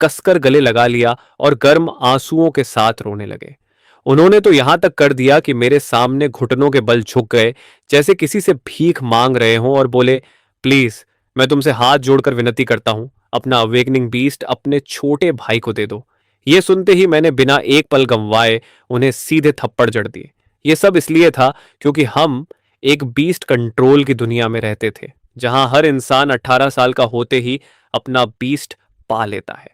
कसकर गले लगा लिया और गर्म आंसुओं के साथ रोने लगे। उन्होंने तो यहां तक कर दिया कि मेरे सामने घुटनों के बल झुक गए, जैसे किसी से भीख मांग रहे हों, और बोले, प्लीज, मैं तुमसे हाथ जोड़कर विनती करता हूं, अपना अवेकनिंग बीस्ट अपने छोटे भाई को दे दो। ये सुनते ही मैंने बिना एक पल गंवाए उन्हें सीधे थप्पड़ जड़ दिए। ये सब इसलिए था क्योंकि हम एक बीस्ट कंट्रोल की दुनिया में रहते थे, जहां हर इंसान 18 साल का होते ही अपना बीस्ट पा लेता है।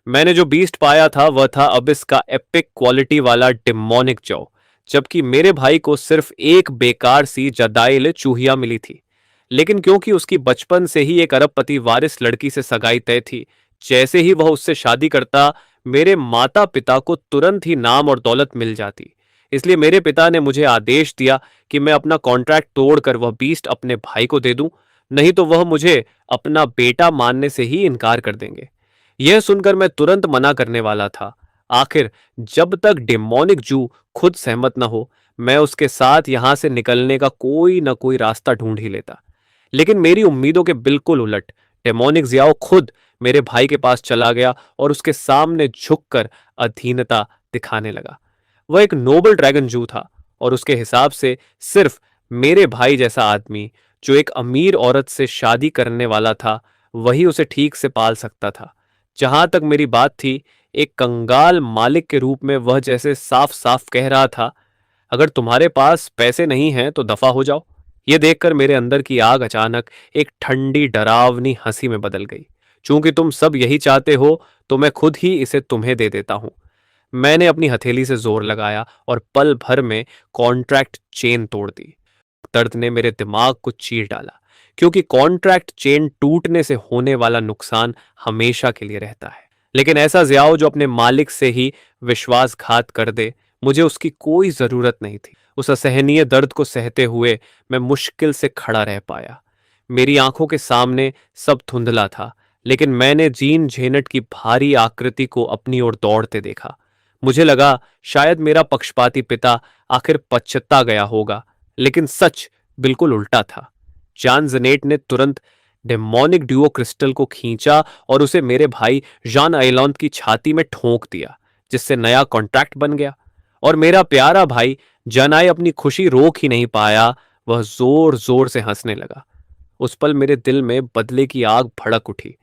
मैंने जो बीस्ट पाया था वह था अबिस का एपिक क्वालिटी वाला डिमोनिक जॉ, जबकि मेरे भाई को सिर्फ एक बेकार सी जदाइल चूहिया मिली थी। लेकिन क्योंकि उसकी बचपन से ही एक अरबपति वारिस लड़की से सगाई तय थी, जैसे ही वह उससे शादी करता, मेरे माता पिता को तुरंत ही नाम और दौलत मिल जाती। इसलिए मेरे पिता ने मुझे आदेश दिया कि मैं अपना कॉन्ट्रैक्ट तोड़कर वह बीस्ट अपने भाई को दे दूं, नहीं तो वह मुझे अपना बेटा मानने से ही इनकार कर देंगे। यह सुनकर मैं तुरंत मना करने वाला था। आखिर जब तक डेमोनिक जू खुद सहमत न हो, मैं उसके साथ यहां से निकलने का कोई न कोई रास्ता ढूंढ ही लेता। लेकिन मेरी उम्मीदों के बिल्कुल उलट, डेमोनिक जियाओ खुद मेरे भाई के पास चला गया और उसके सामने झुककर अधीनता दिखाने लगा। वह एक नोबल ड्रैगन जू था और उसके हिसाब से सिर्फ मेरे भाई जैसा आदमी, जो एक अमीर औरत से शादी करने वाला था, वही उसे ठीक से पाल सकता था। जहां तक मेरी बात थी, एक कंगाल मालिक के रूप में वह जैसे साफ साफ कह रहा था, अगर तुम्हारे पास पैसे नहीं हैं तो दफा हो जाओ। यह देखकर मेरे अंदर की आग अचानक एक ठंडी डरावनी हंसी में बदल गई। चूंकि तुम सब यही चाहते हो, तो मैं खुद ही इसे तुम्हें दे देता हूं। मैंने अपनी हथेली से जोर लगाया और पल भर में कॉन्ट्रैक्ट चेन तोड़ दी। दर्द ने मेरे दिमाग को चीर डाला, क्योंकि कॉन्ट्रैक्ट चेन टूटने से होने वाला नुकसान हमेशा के लिए रहता है। लेकिन ऐसा जियाओ जो अपने मालिक से ही विश्वासघात कर दे, मुझे उसकी कोई जरूरत नहीं थी। उस असहनीय दर्द को सहते हुए मैं मुश्किल से खड़ा रह पाया। मेरी आंखों के सामने सब धुंधला था, लेकिन मैंने जीन झेनट की भारी आकृति को अपनी ओर दौड़ते देखा। मुझे लगा शायद मेरा पक्षपाती पिता आखिर पछता गया होगा, लेकिन सच बिल्कुल उल्टा था। जान जनेट ने तुरंत डेमोनिक ड्यूओ क्रिस्टल को खींचा और उसे मेरे भाई जान आइलॉन्द की छाती में ठोंक दिया, जिससे नया कॉन्ट्रैक्ट बन गया। और मेरा प्यारा भाई जनाए अपनी खुशी रोक ही नहीं पाया, वह जोर जोर से हंसने लगा। उस पल मेरे दिल में बदले की आग भड़क उठी।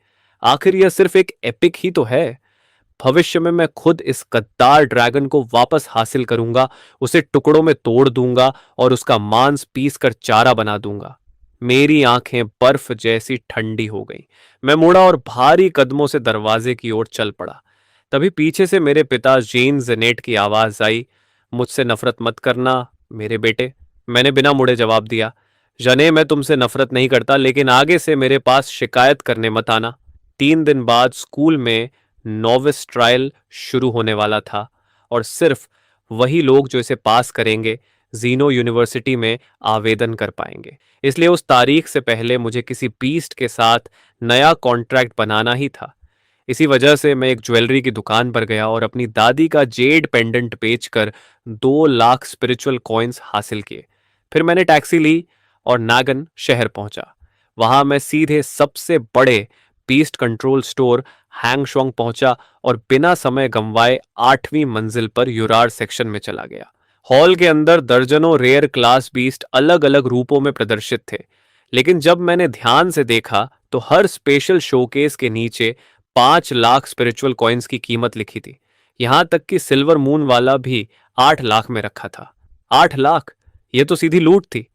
आखिर यह सिर्फ एक एपिक ही तो है। भविष्य में मैं खुद इस गद्दार ड्रैगन को वापस हासिल करूंगा, उसे टुकड़ों में तोड़ दूंगा और उसका मांस पीस कर चारा बना दूंगा। मेरी आंखें बर्फ जैसी ठंडी हो गई। मैं मुड़ा और भारी कदमों से दरवाजे की ओर चल पड़ा। तभी पीछे से मेरे पिता जेन जेनेट की आवाज आई, मुझसे नफरत मत करना मेरे बेटे। मैंने बिना मुड़े जवाब दिया, जने, मैं तुमसे नफरत नहीं करता, लेकिन आगे से मेरे पास शिकायत करने मत आना। 3 दिन बाद स्कूल में नोविस ट्रायल शुरू होने वाला था और सिर्फ वही लोग जो इसे पास करेंगे जीनो यूनिवर्सिटी में आवेदन कर पाएंगे। इसलिए उस तारीख से पहले मुझे किसी बीस्ट के साथ नया कॉन्ट्रैक्ट बनाना ही था। इसी वजह से मैं एक ज्वेलरी की दुकान पर गया और अपनी दादी का जेड पेंडेंट बेचकर 2 लाख स्पिरिचुअल कॉइन्स हासिल किए। फिर मैंने टैक्सी ली और नागन शहर पहुंचा। वहां मैं सीधे सबसे बड़े बीस्ट कंट्रोल स्टोर हैंगशोंग पहुंचा और बिना समय गंवाए 8वीं मंजिल पर युरार सेक्शन में चला गया। हॉल के अंदर दर्जनों रेयर क्लास बीस्ट अलग अलग रूपों में प्रदर्शित थे, लेकिन जब मैंने ध्यान से देखा तो हर स्पेशल शोकेस के नीचे 5 लाख स्पिरिचुअल कॉइन्स की कीमत लिखी थी। यहां तक कि सिल्वर मून वाला भी 8 लाख में रखा था। 8 लाख! यह तो सीधी लूट थी।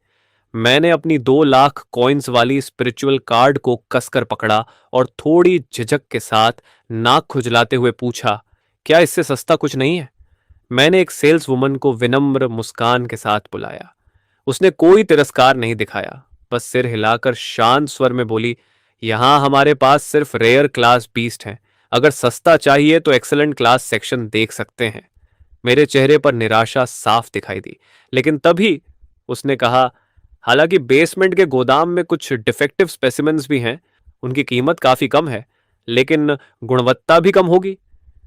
मैंने अपनी 2 लाख कॉइन्स वाली स्पिरिचुअल कार्ड को कसकर पकड़ा और थोड़ी झिझक के साथ नाक खुजलाते हुए पूछा, क्या इससे सस्ता कुछ नहीं है? मैंने एक सेल्स वुमन को विनम्र मुस्कान के साथ बुलाया। उसने कोई तिरस्कार नहीं दिखाया, बस सिर हिलाकर शांत स्वर में बोली, यहां हमारे पास सिर्फ रेयर क्लास बीस्ट हैं। अगर सस्ता चाहिए तो एक्सेलेंट क्लास सेक्शन देख सकते हैं। मेरे चेहरे पर निराशा साफ दिखाई दी, लेकिन तभी उसने कहा, हालांकि बेसमेंट के गोदाम में कुछ डिफेक्टिव स्पेसिमेंस भी हैं, उनकी कीमत काफी कम है, लेकिन गुणवत्ता भी कम होगी।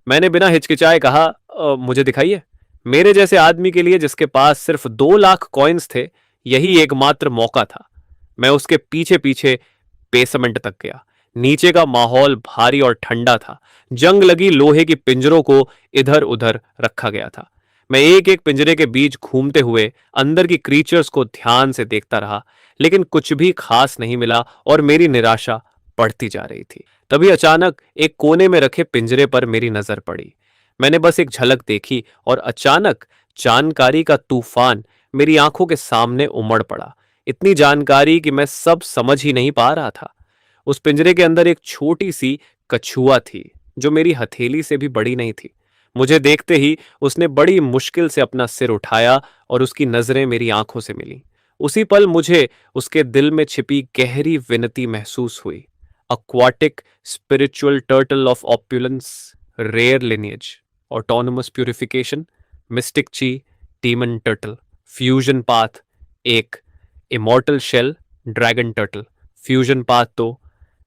मैंने बिना हिचकिचाए कहा, मुझे दिखाइए। मेरे जैसे आदमी के लिए जिसके पास सिर्फ 2 लाख कॉइन्स थे, यही एकमात्र मौका था। मैं उसके पीछे पीछे बेसमेंट तक गया। नीचे का माहौल भारी और ठंडा था। जंग लगी लोहे की पिंजरों को इधर उधर रखा गया था। मैं एक एक पिंजरे के बीच घूमते हुए अंदर की क्रीचर्स को ध्यान से देखता रहा, लेकिन कुछ भी खास नहीं मिला और मेरी निराशा बढ़ती जा रही थी। तभी अचानक एक कोने में रखे पिंजरे पर मेरी नजर पड़ी। मैंने बस एक झलक देखी और अचानक जानकारी का तूफान मेरी आंखों के सामने उमड़ पड़ा। इतनी जानकारी कि मैं सब समझ ही नहीं पा रहा था। उस पिंजरे के अंदर एक छोटी सी कछुआ थी, जो मेरी हथेली से भी बड़ी नहीं थी। मुझे देखते ही उसने बड़ी मुश्किल से अपना सिर उठाया और उसकी नजरें मेरी आंखों से मिली। उसी पल मुझे उसके दिल में छिपी गहरी विनती महसूस हुई। Aquatic spiritual turtle of opulence, rare lineage, autonomous purification, mystic chi, demon turtle, fusion path एक, immortal shell, dragon turtle, fusion path दो,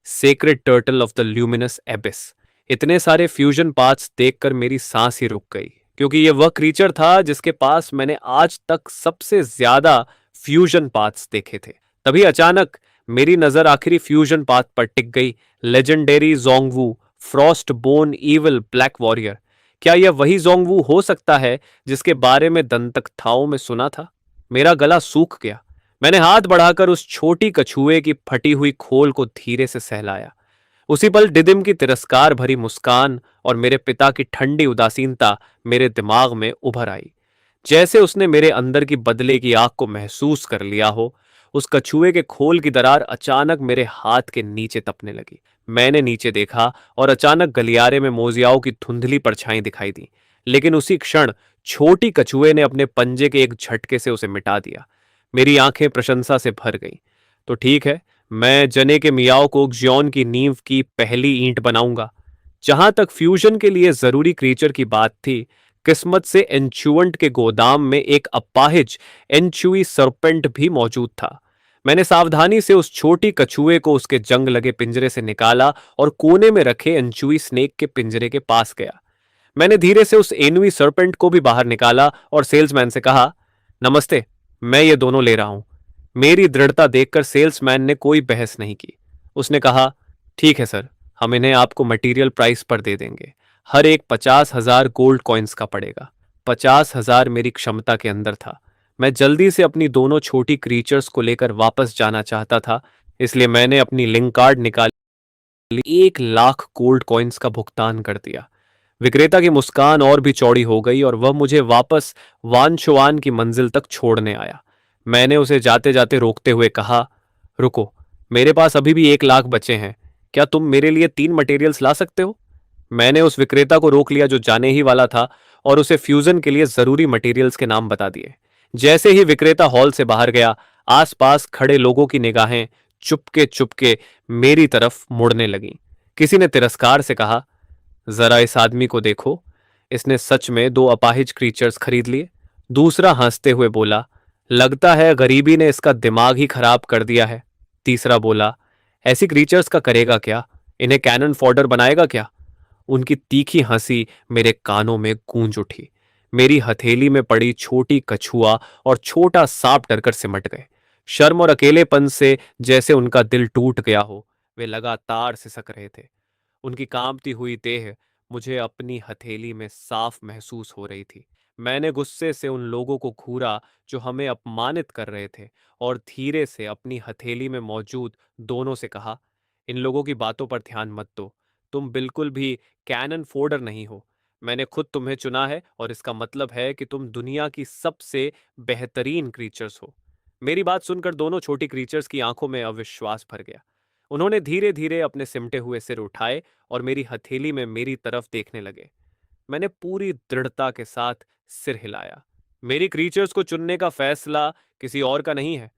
sacred turtle of the luminous abyss. इतने सारे फ्यूजन पाथ्स देखकर मेरी सांस ही रुक गई, क्योंकि ये वह क्रीचर था जिसके पास मैंने आज तक सबसे ज्यादा फ्यूजन पाथ्स देखे थे। तभी अचानक मेरी नजर आखिरी फ्यूजन पाथ पर टिक गई। लेजेंडरी जोंगवू, frost bone evil black warrior. क्या यह वही जोंगवू हो सकता है जिसके बारे में दंतकथाओं में सुना था? मेरा गला सूख गया। मैंने हाथ बढ़ाकर उस छोटी कछुए की फटी हुई खोल को धीरे से सहलाया। उसी पल डिदिम की तिरस्कार भरी मुस्कान और मेरे पिता की ठंडी उदासीनता मेरे दिमाग में उभर आई। जैसे उसने मेरे अंदर की बदले की आग को महसूस कर लिया हो। उस कछुए के खोल की दरार अचानक मेरे हाथ के नीचे तपने लगी। मैंने नीचे देखा और अचानक गलियारे में मोजियाओं की धुंधली परछाई दिखाई दी। लेकिन उसी क्षण छोटी कछुए ने अपने पंजे के एक झटके से उसे मिटा दिया। मेरी आंखें प्रशंसा से भर गईं। तो ठीक है, मैं जने के मियाओ को ज्योन की नींव की पहली ईंट बनाऊंगा। जहां तक फ्यूजन के लिए जरूरी क्रीचर की बात थी, किस्मत से एंचुअंट के गोदाम में एक अपाहिज एंचुई सरपेंट भी मौजूद था। मैंने सावधानी से उस छोटी कछुए को उसके जंग लगे पिंजरे से निकाला और कोने में रखे एंचुई स्नेक के पिंजरे के पास गया। मैंने धीरे से उस एनुई सरपेंट को भी बाहर निकाला और सेल्समैन से कहा, नमस्ते, मैं ये दोनों ले रहा हूं। मेरी दृढ़ता देखकर सेल्समैन ने कोई बहस नहीं की। उसने कहा, ठीक है सर, हम इन्हें आपको मटेरियल प्राइस पर दे देंगे। हर एक 50,000 गोल्ड कॉइन्स का पड़ेगा। 50,000 मेरी क्षमता के अंदर था। मैं जल्दी से अपनी दोनों छोटी क्रीचर्स को लेकर वापस जाना चाहता था, इसलिए मैंने अपनी लिंक कार्ड निकाली, 1 लाख गोल्ड कॉइन्स का भुगतान कर दिया। विक्रेता की मुस्कान और भी चौड़ी हो गई और वह मुझे वापस वानचुआन की मंजिल तक छोड़ने आया। मैंने उसे जाते जाते रोकते हुए कहा, रुको, मेरे पास अभी भी 1 लाख बचे हैं। क्या तुम मेरे लिए 3 मटेरियल्स ला सकते हो? मैंने उस विक्रेता को रोक लिया जो जाने ही वाला था और उसे फ्यूजन के लिए जरूरी मटेरियल्स के नाम बता दिए। जैसे ही विक्रेता हॉल से बाहर गया, आसपास खड़े लोगों की निगाहें चुपके चुपके मेरी तरफ मुड़ने लगीं। किसी ने तिरस्कार से कहा, जरा इस आदमी को देखो, इसने सच में 2 अपाहिज क्रीचर्स खरीद लिए। दूसरा हंसते हुए बोला, लगता है गरीबी ने इसका दिमाग ही खराब कर दिया है। तीसरा बोला, ऐसी क्रीचर्स का करेगा क्या? इन्हें कैनन फॉडर बनाएगा क्या? उनकी तीखी हंसी मेरे कानों में गूंज उठी। मेरी हथेली में पड़ी छोटी कछुआ और छोटा सांप डरकर सिमट गए। शर्म और अकेलेपन से जैसे उनका दिल टूट गया हो, वे लगातार सिसक रहे थे। उनकी कांपती हुई देह मुझे अपनी हथेली में साफ महसूस हो रही थी। मैंने गुस्से से उन लोगों को घूरा जो हमें अपमानित कर रहे थे और धीरे से अपनी हथेली में मौजूद दोनों से कहा, इन लोगों की बातों पर ध्यान मत दो। तुम बिल्कुल भी कैनन फोर्डर नहीं हो। मैंने खुद तुम्हें चुना है और इसका मतलब है कि तुम दुनिया की सबसे बेहतरीन क्रीचर्स हो। मेरी बात सुनकर दोनों छोटी क्रीचर्स की आंखों में अविश्वास भर गया। उन्होंने धीरे धीरे अपने सिमटे हुए सिर उठाए और मेरी हथेली में मेरी तरफ देखने लगे। मैंने पूरी दृढ़ता के साथ सिर हिलाया। मेरी क्रीचर्स को चुनने का फैसला किसी और का नहीं है।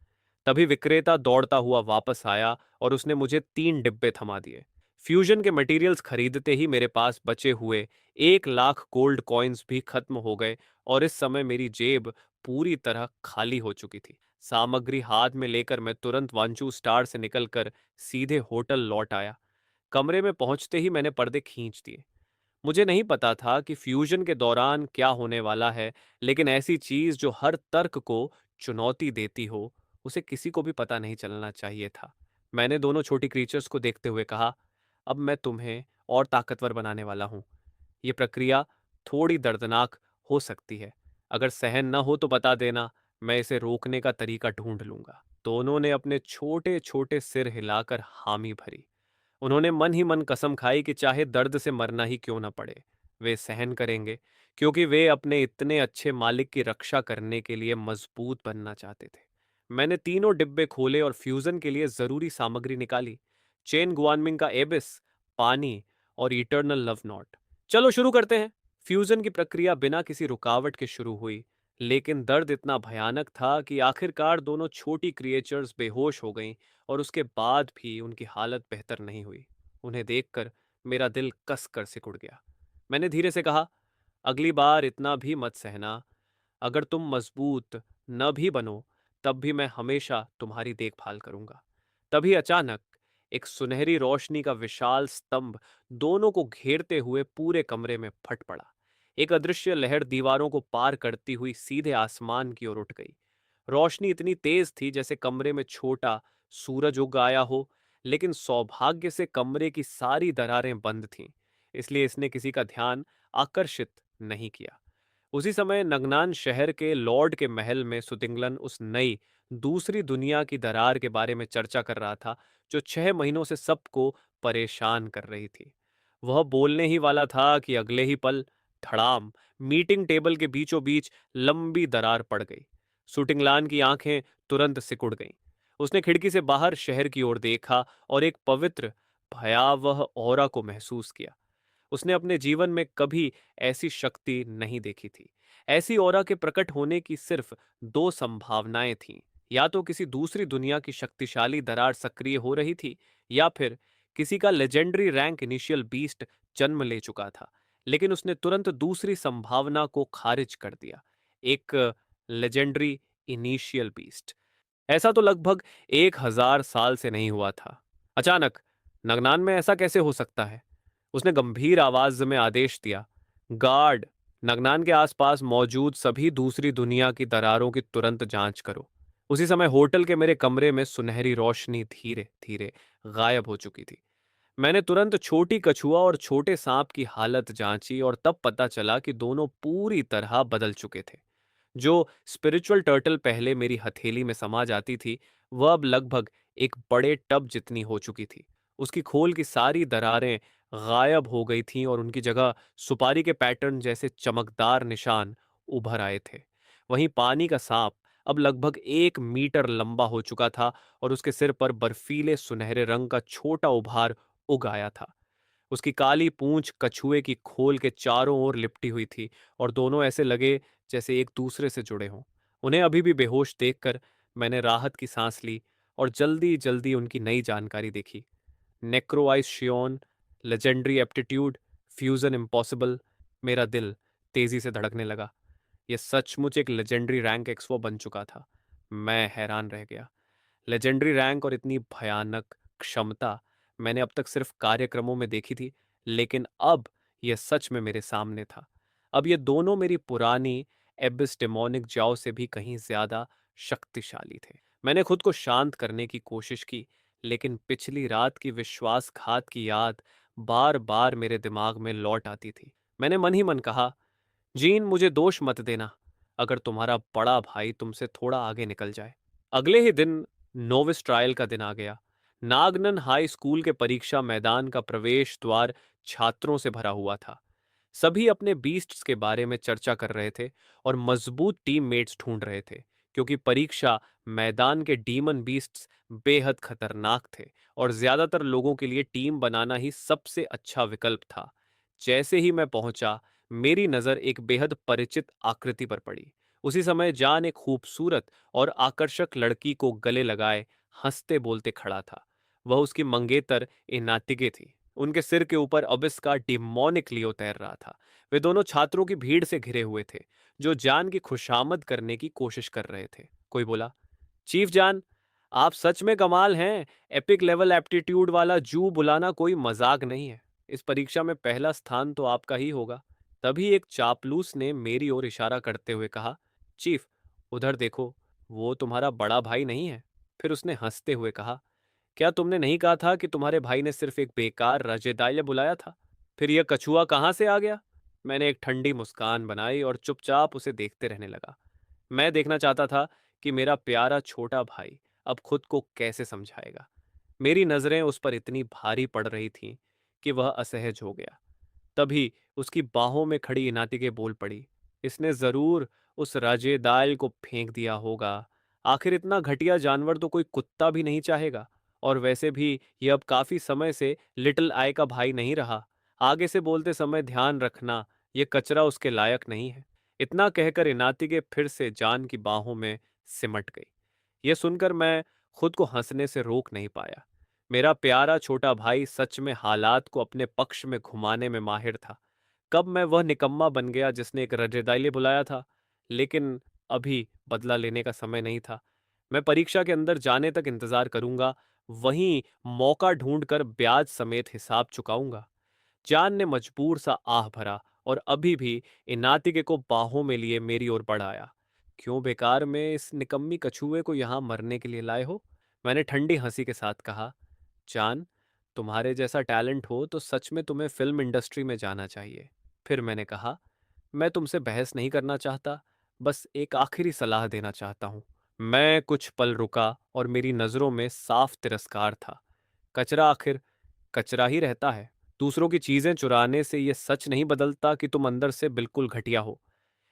तभी विक्रेता दौड़ता हुआ वापस आया और उसने मुझे 3 डिब्बे थमा दिए। फ्यूजन के मटेरियल्स खरीदते ही मेरे पास बचे हुए 1 लाख गोल्ड कॉइन्स भी खत्म हो गए और इस समय मेरी जेब पूरी तरह खाली हो चुकी थी। सामग्री हाथ में लेकर मैं तुरंत वांचू स्टार से निकलकर सीधे होटल लौट आया। कमरे में पहुंचते ही मैंने पर्दे खींच दिए। मुझे नहीं पता था कि फ्यूजन के दौरान क्या होने वाला है, लेकिन ऐसी चीज जो हर तर्क को चुनौती देती हो, उसे किसी को भी पता नहीं चलना चाहिए था। मैंने दोनों छोटी क्रीचर्स को देखते हुए कहा, अब मैं तुम्हें और ताकतवर बनाने वाला हूं। ये प्रक्रिया थोड़ी दर्दनाक हो सकती है। अगर सहन न हो तो बता देना, मैं इसे रोकने का तरीका ढूंढ लूंगा। दोनों ने अपने छोटे छोटे सिर हिलाकर हामी भरी। उन्होंने मन ही मन कसम खाई कि चाहे दर्द से मरना ही क्यों न पड़े, वे सहन करेंगे, क्योंकि वे अपने इतने अच्छे मालिक की रक्षा करने के लिए मजबूत बनना चाहते थे। मैंने तीनों डिब्बे खोले और फ्यूजन के लिए जरूरी सामग्री निकाली। चेन गुआनमिंग का एबिस, पानी और इटर्नल लव नॉट। चलो शुरू करते हैं। फ्यूजन की प्रक्रिया बिना किसी रुकावट के शुरू हुई, लेकिन दर्द इतना भयानक था कि आखिरकार दोनों छोटी क्रिएचर्स बेहोश हो गईं और उसके बाद भी उनकी हालत बेहतर नहीं हुई। उन्हें देखकर मेरा दिल कस कर सिकुड़ गया। मैंने धीरे से कहा, अगली बार इतना भी मत सहना। अगर तुम मजबूत न भी बनो, तब भी मैं हमेशा तुम्हारी देखभाल करूंगा। तभी अचानक एक सुनहरी रोशनी का विशाल स्तंभ दोनों को घेरते हुए पूरे कमरे में फट पड़ा। एक अदृश्य लहर दीवारों को पार करती हुई सीधे आसमान की ओर उठ गई। रोशनी इतनी तेज थी जैसे कमरे में छोटा सूरज उग आया हो, लेकिन सौभाग्य से कमरे की सारी दरारें बंद थीं, इसलिए इसने किसी का ध्यान आकर्षित नहीं किया। उसी समय नगनान शहर के लॉर्ड के महल में सुतिंगलन उस नई दूसरी दुनिया की दरार के बारे में चर्चा कर रहा था, जो 6 महीनों से सबको परेशान कर रही थी। वह बोलने ही वाला था कि अगले ही पल धड़ाम, मीटिंग टेबल के बीचों बीच लंबी दरार पड़ गई। सुटिंगलान की आंखें तुरंत सिकुड़ गईं। उसने खिड़की से बाहर शहर की ओर देखा और एक पवित्र, भयावह ऑरा को महसूस किया। उसने अपने जीवन में कभी ऐसी शक्ति नहीं देखी थी। ऐसी ऑरा के प्रकट होने की सिर्फ दो संभावनाएं थीं। या तो किसी दूसरी दुनिया की शक्तिशाली दरार सक्रिय हो रही थी, या फिर किसी का लेजेंडरी रैंक इनिशियल बीस्ट जन्म ले चुका था। लेकिन उसने तुरंत दूसरी संभावना को खारिज कर दिया। एक लेजेंडरी इनिशियल बीस्ट, ऐसा तो लगभग 1000 साल से नहीं हुआ था। अचानक नगनान में ऐसा कैसे हो सकता है? उसने गंभीर आवाज में आदेश दिया, गार्ड, नगनान के आसपास मौजूद सभी दूसरी दुनिया की दरारों की तुरंत जांच करो। उसी समय होटल के मेरे कमरे में सुनहरी रोशनी धीरे धीरे गायब हो चुकी थी। मैंने तुरंत छोटी कछुआ और छोटे सांप की हालत जांची और तब पता चला कि दोनों पूरी तरह बदल चुके थे। जो स्पिरिचुअल टर्टल पहले मेरी हथेली में समा जाती थी, वह अब लगभग एक बड़े टब जितनी हो चुकी थी। उसकी खोल की सारी दरारें गायब हो गई थीं और उनकी जगह सुपारी के पैटर्न जैसे चमकदार निशान उभर आए थे। वहीं पानी का सांप अब लगभग 1 मीटर लंबा हो चुका था और उसके सिर पर बर्फीले सुनहरे रंग का छोटा उभार उग आया था। उसकी काली पूंछ कछुए की खोल के चारों ओर लिपटी हुई थी और दोनों ऐसे लगे जैसे एक दूसरे से जुड़े हों। उन्हें अभी भी बेहोश देखकर मैंने राहत की सांस ली और जल्दी जल्दी उनकी नई जानकारी देखी। नेक्रोआइस शियोन, लेजेंडरी एप्टीट्यूड, फ्यूजन इम्पॉसिबल। मेरा दिल तेजी से धड़कने लगा। यह सचमुच एक लेजेंडरी रैंक एक्सपो बन चुका था। मैं हैरान रह गया। लेजेंडरी रैंक और इतनी भयानक क्षमता मैंने अब तक सिर्फ कार्यक्रमों में देखी थी, लेकिन अब यह सच में मेरे सामने था। अब ये दोनों मेरी पुरानी एबिस डेमोनिक जाओ से भी कहीं ज्यादा शक्तिशाली थे। मैंने खुद को शांत करने की कोशिश की, लेकिन पिछली रात की विश्वासघात की याद बार बार मेरे दिमाग में लौट आती थी। मैंने मन ही मन कहा, जीन, मुझे दोष मत देना अगर तुम्हारा बड़ा भाई तुमसे थोड़ा आगे निकल जाए। अगले ही दिन नोविस ट्रायल का दिन आ गया। नागनन हाई स्कूल के परीक्षा मैदान का प्रवेश द्वार छात्रों से भरा हुआ था। सभी अपने बीस्ट्स के बारे में चर्चा कर रहे थे और मजबूत टीममेट्स ढूंढ रहे थे, क्योंकि परीक्षा मैदान के डीमन बीस्ट्स बेहद खतरनाक थे और ज्यादातर लोगों के लिए टीम बनाना ही सबसे अच्छा विकल्प था। जैसे ही मैं पहुंचा, मेरी नजर एक बेहद परिचित आकृति पर पड़ी। उसी समय जान एक खूबसूरत और आकर्षक लड़की को गले लगाए हंसते बोलते खड़ा था। वह उसकी मंगेतर इनातिगे थी। उनके सिर के ऊपर अबिस का डिमोनिक लियो तैर रहा था। वे दोनों छात्रों की भीड़ से घिरे हुए थे, जो जान की खुशामद करने की कोशिश कर रहे थे। कोई बोला, चीफ जान, आप सच में कमाल हैं। एपिक लेवल एप्टीट्यूड वाला जू बुलाना कोई मजाक नहीं है। इस परीक्षा में पहला स्थान तो आपका ही होगा। तभी एक चापलूस ने मेरी ओर इशारा करते हुए कहा, चीफ, उधर देखो, वो तुम्हारा बड़ा भाई नहीं है? फिर उसने हंसते हुए कहा, क्या तुमने नहीं कहा था कि तुम्हारे भाई ने सिर्फ एक बेकार रजेदाइया बुलाया था? फिर यह कछुआ कहाँ से आ गया? मैंने एक ठंडी मुस्कान बनाई और चुपचाप उसे देखते रहने लगा। मैं देखना चाहता था कि मेरा प्यारा छोटा भाई अब खुद को कैसे समझाएगा। मेरी नजरें उस पर इतनी भारी पड़ रही थीं कि वह असहज हो गया। तभी उसकी बाहों में खड़ी इनातिके बोल पड़ी, इसने जरूर उस राजेदाल को फेंक दिया होगा। आखिर इतना घटिया जानवर तो कोई कुत्ता भी नहीं चाहेगा। और वैसे भी ये अब काफी समय से लिटिल आई का भाई नहीं रहा। आगे से बोलते समय ध्यान रखना, ये कचरा उसके लायक नहीं है। इतना कहकर इनातिके फिर से जान की बाहों में सिमट गई। यह सुनकर मैं खुद को हंसने से रोक नहीं पाया। मेरा प्यारा छोटा भाई सच में हालात को अपने पक्ष में घुमाने में माहिर था। कब मैं वह निकम्मा बन गया जिसने एक रजेदाइले बुलाया था? लेकिन अभी बदला लेने का समय नहीं था। मैं परीक्षा के अंदर जाने तक इंतजार करूंगा, वहीं मौका ढूंढकर ब्याज समेत हिसाब चुकाऊंगा। जान ने मजबूर सा आह भरा और अभी भी इनातिके को बाहों में लिए मेरी ओर बढ़ आया। क्यों बेकार में इस निकम्मी कछुए को यहां मरने के लिए लाए हो? मैंने ठंडी हंसी के साथ कहा। जान, तुम्हारे जैसा टैलेंट हो तो सच में तुम्हें फिल्म इंडस्ट्री में जाना चाहिए। फिर मैंने कहा, मैं तुमसे बहस नहीं करना चाहता, बस एक आखिरी सलाह देना चाहता हूं। मैं कुछ पल रुका और मेरी नजरों में साफ तिरस्कार था। कचरा आखिर कचरा ही रहता है। दूसरों की चीजें चुराने से यह सच नहीं बदलता कि तुम अंदर से बिल्कुल घटिया हो।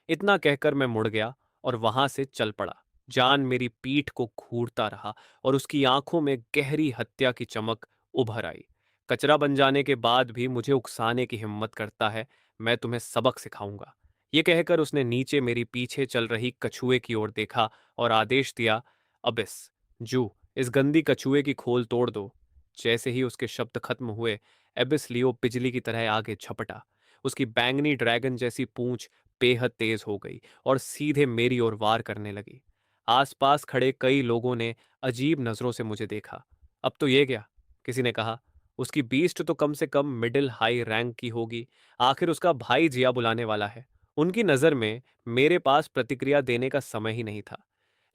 इतना कहकर मैं मुड़ गया और वहां से चल पड़ा। जान मेरी पीठ को घूरता रहा और उसकी आंखों में गहरी हत्या की चमक उभर आई। कचरा बन जाने के बाद भी मुझे उकसाने की हिम्मत करता है, मैं तुम्हें सबक सिखाऊंगा। ये कहकर उसने नीचे मेरी पीछे चल रही कछुए की ओर देखा और आदेश दिया, अबिस, जू, इस गंदी कछुए की खोल तोड़ दो। जैसे ही उसके शब्द खत्म हुए, एबिस लियो बिजली की तरह आगे झपटा। उसकी बैंगनी ड्रैगन जैसी पूंछ बेहद तेज हो गई और सीधे मेरी ओर वार करने लगी। आसपास खड़े कई लोगों ने अजीब नजरों से मुझे देखा। अब तो ये क्या? किसी ने कहा, उसकी बीस्ट तो कम से कम मिडिल हाई रैंक की होगी। आखिर उसका भाई जिया बुलाने वाला है। उनकी नजर में मेरे पास प्रतिक्रिया देने का समय ही नहीं था।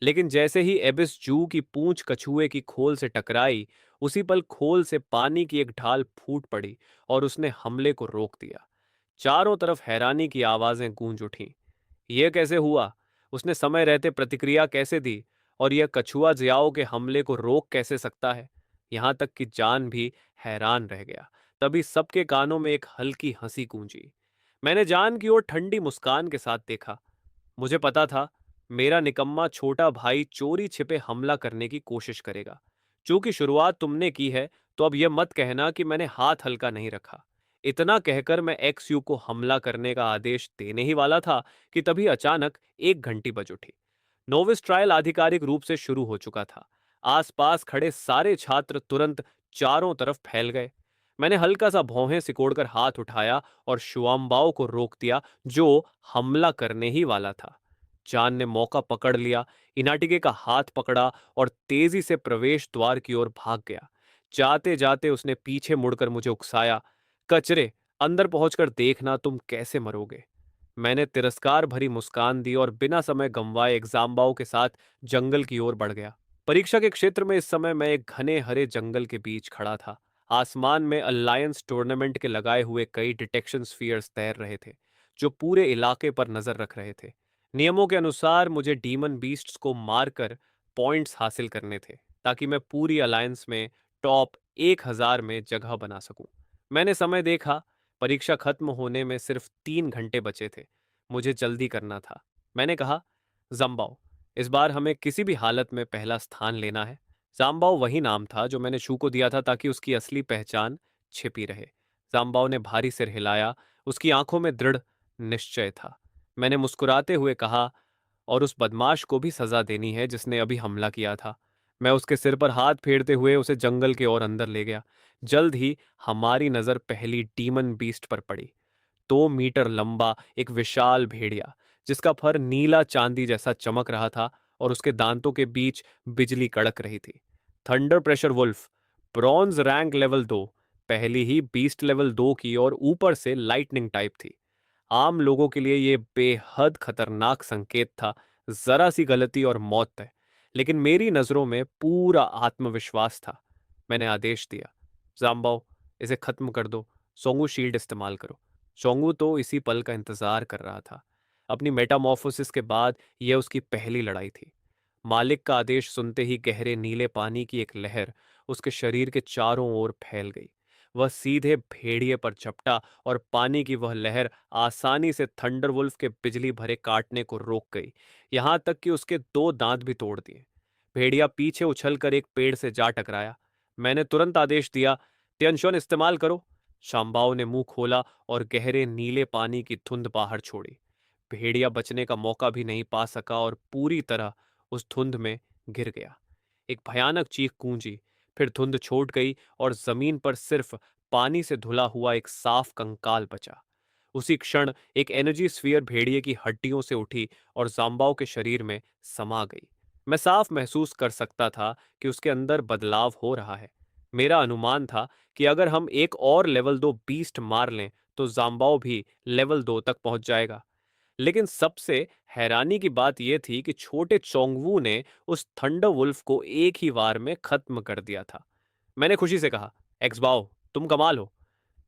लेकिन जैसे ही एबिस जू की पूंछ कछुए की खोल से टकराई, उसी पल खोल से पानी की एक ढाल फूट पड़ी और उसने हमले को रोक दिया। चारों तरफ हैरानी की आवाजें गूंज उठीं। यह कैसे हुआ? उसने समय रहते प्रतिक्रिया कैसे दी? और यह कछुआ जियाओ के हमले को रोक कैसे सकता है? यहां तक कि जान भी हैरान रह गया। तभी सबके कानों में एक हल्की हंसी गूंजी। मैंने जान की ओर ठंडी मुस्कान के साथ देखा। मुझे पता था मेरा निकम्मा छोटा भाई चोरी छिपे हमला करने की कोशिश करेगा। चूंकि शुरुआत तुमने की है, तो अब यह मत कहना कि मैंने हाथ हल्का नहीं रखा। इतना कहकर मैं एक्स यू को हमला करने का आदेश देने ही वाला था कि तभी अचानक एक घंटी बज उठी। नोविस ट्रायल आधिकारिक रूप से शुरू हो चुका था। आसपास खड़े सारे छात्र तुरंत चारों तरफ फैल गए। मैंने हल्का सा भौहें सिकोड़कर हाथ उठाया और शुआम्बाओ को रोक दिया, जो हमला करने ही वाला था। जान ने मौका पकड़ लिया, इनाटिके का हाथ पकड़ा और तेजी से प्रवेश द्वार की ओर भाग गया। जाते जाते उसने पीछे मुड़कर मुझे उकसाया, कचरे, अंदर पहुंचकर देखना तुम कैसे मरोगे। मैंने तिरस्कार भरी मुस्कान दी और बिना समय गंवाए एग्जाम्बाओ के साथ जंगल की ओर बढ़ गया। परीक्षा के क्षेत्र में इस समय मैं एक घने हरे जंगल के बीच खड़ा था। आसमान में अलायंस टूर्नामेंट के लगाए हुए कई डिटेक्शन स्फीयर्स तैर रहे थे, जो पूरे इलाके पर नजर रख रहे थे। नियमों के अनुसार मुझे डीमन बीस्ट्स को मारकर पॉइंट्स हासिल करने थे, ताकि मैं पूरी अलायंस में टॉप 1000 में जगह बना सकूं। मैंने समय देखा, परीक्षा खत्म होने में सिर्फ 3 घंटे बचे थे। मुझे जल्दी करना था। मैंने कहा, जम्बाओ, इस बार हमें किसी भी हालत में पहला स्थान लेना है। जाम्बाओ वही नाम था जो मैंने शू को दिया था ताकि उसकी असली पहचान छिपी रहे। जाम्बाओ ने भारी सिर हिलाया, उसकी आंखों में दृढ़ निश्चय था। मैंने मुस्कुराते हुए कहा, और उस बदमाश को भी सजा देनी है जिसने अभी हमला किया था। मैं उसके सिर पर हाथ फेरते हुए उसे जंगल के और अंदर ले गया। जल्द ही हमारी नजर पहली डीमन बीस्ट पर पड़ी। 2 मीटर लंबा एक विशाल भेड़िया, जिसका फर नीला चांदी जैसा चमक रहा था और उसके दांतों के बीच बिजली कड़क रही थी। Thunder pressure wolf, bronze rank level 2, पहली ही बीस्ट लेवल 2 की और ऊपर से लाइटनिंग टाइप थी। आम लोगों के लिए यह बेहद खतरनाक संकेत था, जरा सी गलती और मौत तय। लेकिन मेरी नजरों में पूरा आत्मविश्वास था। मैंने आदेश दिया, जाम्बाओ, इसे खत्म कर दो, सोंगू शील्ड इस्तेमाल करो। सोंगू तो इसी पल का इंतजार कर रहा था। अपनी मेटामॉर्फोसिस के बाद यह उसकी पहली लड़ाई थी। मालिक का आदेश सुनते ही गहरे नीले पानी की एक लहर उसके शरीर के चारों ओर फैल गई। वह सीधे भेड़िए पर झपटा और पानी की वह लहर आसानी से थंडरवुल्फ के बिजली भरे काटने को रोक गई, यहां तक कि उसके दो दांत भी तोड़ दिए। भेड़िया पीछे उछलकर एक पेड़ से जा टकराया। मैंने तुरंत आदेश दिया, तियनशुन इस्तेमाल करो। शांबाओ ने मुंह खोला और गहरे नीले पानी की धुंध बाहर छोड़ी। भेड़िया बचने का मौका भी नहीं पा सका और पूरी तरह उस धुंध में गिर गया। एक भयानक चीख गूंजी, फिर धुंध छोड़ गई और जमीन पर सिर्फ पानी से धुला हुआ एक साफ कंकाल बचा। उसी क्षण एक एनर्जी स्फीयर भेड़िए की हड्डियों से उठी और जाम्बाओ के शरीर में समा गई। मैं साफ महसूस कर सकता था कि उसके अंदर बदलाव हो रहा है। मेरा अनुमान था कि अगर हम एक और लेवल 2 बीस्ट मार लें तो जाम्बाओ भी लेवल 2 तक पहुंच जाएगा। लेकिन सबसे हैरानी की बात यह थी कि छोटे चोंगवू ने उस थंडर वुल्फ को एक ही वार में खत्म कर दिया था। मैंने खुशी से कहा, एक्सबाओ, तुम कमाल हो।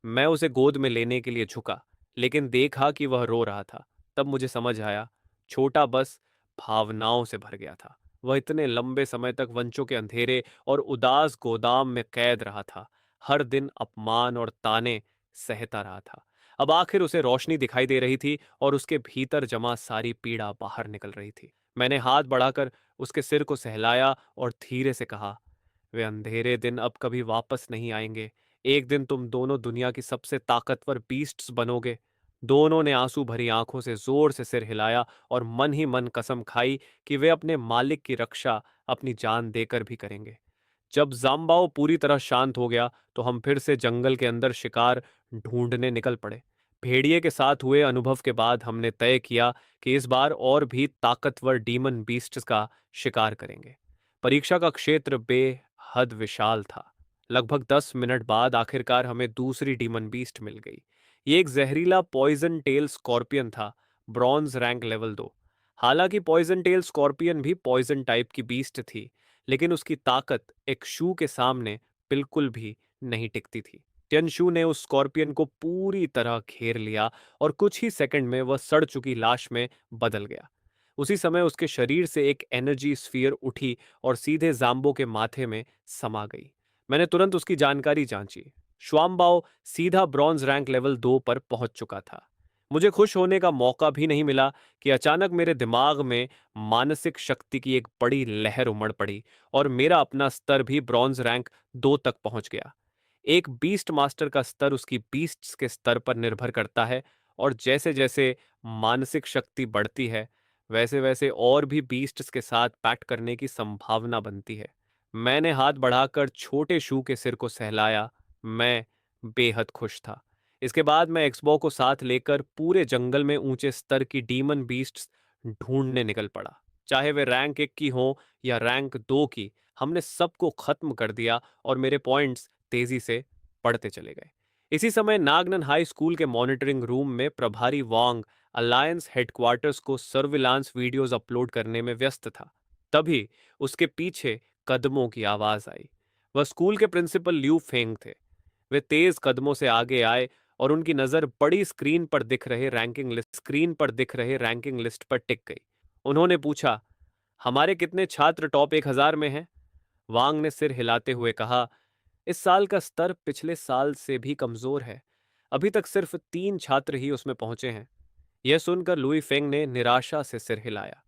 मैं उसे गोद में लेने के लिए झुका, लेकिन देखा कि वह रो रहा था। तब मुझे समझ आया, छोटा बस भावनाओं से भर गया था। वह इतने लंबे समय तक वंशों के अंधेरे और उदास गोदाम में कैद रहा था, हर दिन अपमान और ताने सहता रहा था। अब आखिर उसे रोशनी दिखाई दे रही थी और उसके भीतर जमा सारी पीड़ा बाहर निकल रही थी। मैंने हाथ बढ़ाकर उसके सिर को सहलाया और धीरे से कहा, वे अंधेरे दिन अब कभी वापस नहीं आएंगे। एक दिन तुम दोनों दुनिया की सबसे ताकतवर बीस्ट्स बनोगे। दोनों ने आंसू भरी आंखों से जोर से सिर हिलाया और मन ही मन कसम खाई कि वे अपने मालिक की रक्षा अपनी जान देकर भी करेंगे। जब जाम्बाओ पूरी तरह शांत हो गया तो हम फिर से जंगल के अंदर शिकार ढूंढने निकल पड़े। भेड़िए के साथ हुए अनुभव के बाद हमने तय किया कि इस बार और भी ताकतवर डीमन बीस्ट्स का शिकार करेंगे। परीक्षा का क्षेत्र बेहद विशाल था। लगभग 10 मिनट बाद आखिरकार हमें दूसरी डीमन बीस्ट मिल गई। ये एक जहरीला पॉइजन टेल स्कॉर्पियन था, ब्रॉन्ज रैंक लेवल 2। हालांकि पॉइजन टेल स्कॉर्पियन भी पॉइजन टाइप की बीस्ट थी, लेकिन उसकी ताकत एक शू के सामने बिल्कुल भी नहीं टिकती थी। टियनशू ने उस स्कॉर्पियन को पूरी तरह घेर लिया और कुछ ही सेकंड में वह सड़ चुकी लाश में बदल गया। उसी समय उसके शरीर से एक एनर्जी स्फीयर उठी और सीधे जाम्बो के माथे में समा गई। मैंने तुरंत उसकी जानकारी जांची। श्वामबाओ सीधा ब्रॉन्ज रैंक लेवल 2 पर पहुंच चुका था। मुझे खुश होने का मौका भी नहीं मिला कि अचानक मेरे दिमाग में मानसिक शक्ति की एक बड़ी लहर उमड़ पड़ी और मेरा अपना स्तर भी ब्रॉन्ज रैंक 2 तक पहुंच गया। एक बीस्ट मास्टर का स्तर उसकी बीस्ट्स के स्तर पर निर्भर करता है, और जैसे जैसे मानसिक शक्ति बढ़ती है वैसे वैसे और भी बीस्ट्स के साथ पैक्ट करने की संभावना बनती है। मैंने हाथ बढ़ाकर छोटे शू के सिर को सहलाया। मैं बेहद खुश था। इसके बाद मैं एक्सबो को साथ लेकर पूरे जंगल में ऊंचे स्तर की डीमन बीस्ट्स ढूंढने निकल पड़ा। चाहे वे रैंक 1 की हो या रैंक 2 की, हमने सबको खत्म कर दिया और मेरे पॉइंट्स तेजी से बढ़ते चले गए। इसी समय नागनन हाई स्कूल के मॉनिटरिंग रूम में प्रभारी वांग अलायंस हेडक्वार्टर्स को सर्विलांस वीडियोस अपलोड करने में व्यस्त था। तभी उसके पीछे कदमों की आवाज आई। वह स्कूल के प्रिंसिपल ल्यू फेंग थे। वे तेज कदमों से आगे आए और उनकी नजर बड़ी स्क्रीन पर दिख रहे रैंकिंग लिस्ट पर टिक गई। उन्होंने पूछा, हमारे कितने छात्र टॉप 1000 में हैं? वांग ने सिर हिलाते हुए कहा, इस साल का स्तर पिछले साल से भी कमजोर है। अभी तक सिर्फ 3 छात्र ही उसमें पहुंचे हैं। यह सुनकर लुई फेंग ने निराशा से सिर हिलाया।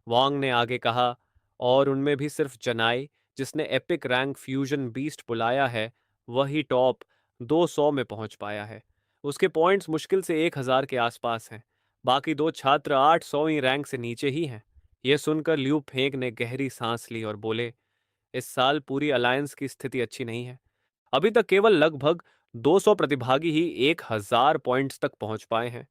वांग ने आगे कहा, और उनमें भी सिर्फ जनाई, जिसने एपिक रैंक फ्यूजन बीस्ट बुलाया है, वही टॉप 200 में पहुंच पाया है। उसके पॉइंट्स मुश्किल से 1000 के आसपास हैं। बाकी 2 छात्र 800वीं रैंक से नीचे ही हैं। यह सुनकर ल्यू फेंग ने गहरी सांस ली और बोले, इस साल पूरी अलायंस की स्थिति अच्छी नहीं है। अभी तक केवल लगभग 200 प्रतिभागी ही 1000 पॉइंट्स तक पहुंच पाए हैं।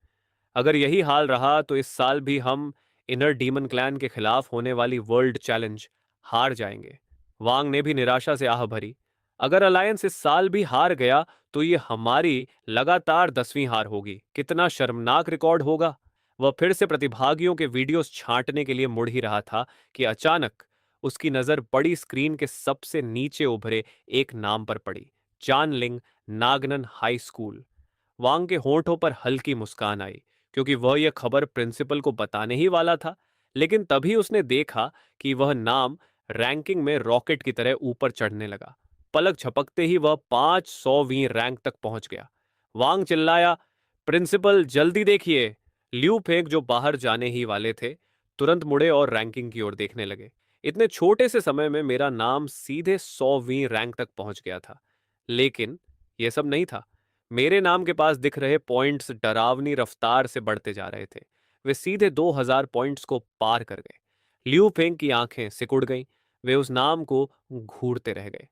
अगर यही हाल रहा तो इस साल भी हम इनर डीमन क्लैन के खिलाफ होने वाली वर्ल्ड चैलेंज हार जाएंगे। वांग ने भी निराशा से आह भरी, अगर अलायंस इस साल भी हार गया तो ये हमारी लगातार 10वीं हार होगी। कितना शर्मनाक रिकॉर्ड होगा। वह फिर से प्रतिभागियों के वीडियोस छांटने के लिए मुड़ ही रहा था कि अचानक उसकी नजर बड़ी स्क्रीन के सबसे नीचे उभरे एक नाम पर पड़ी। चानलिंग नागनन हाई स्कूल। वांग के होंठों पर हल्की मुस्कान आई, क्योंकि वह यह खबर प्रिंसिपल को बताने ही वाला था। लेकिन तभी उसने देखा कि वह नाम रैंकिंग में रॉकेट की तरह ऊपर चढ़ने लगा। पलक झपकते ही वह 500वीं रैंक तक पहुंच गया। वांग चिल्लाया, प्रिंसिपल जल्दी देखिए। ल्यू फेंग, जो बाहर जाने ही वाले थे, तुरंत मुड़े और रैंकिंग की ओर देखने लगे। इतने छोटे से समय में मेरा नाम सीधे 100वीं रैंक तक पहुंच गया था। लेकिन यह सब नहीं था। मेरे नाम के पास दिख रहे पॉइंट्स डरावनी रफ्तार से बढ़ते जा रहे थे। वे सीधे 2000 पॉइंट्स को पार कर गए। लिू फेंग की आंखें सिकुड़ गईं। वे उस नाम को घूरते रह गए।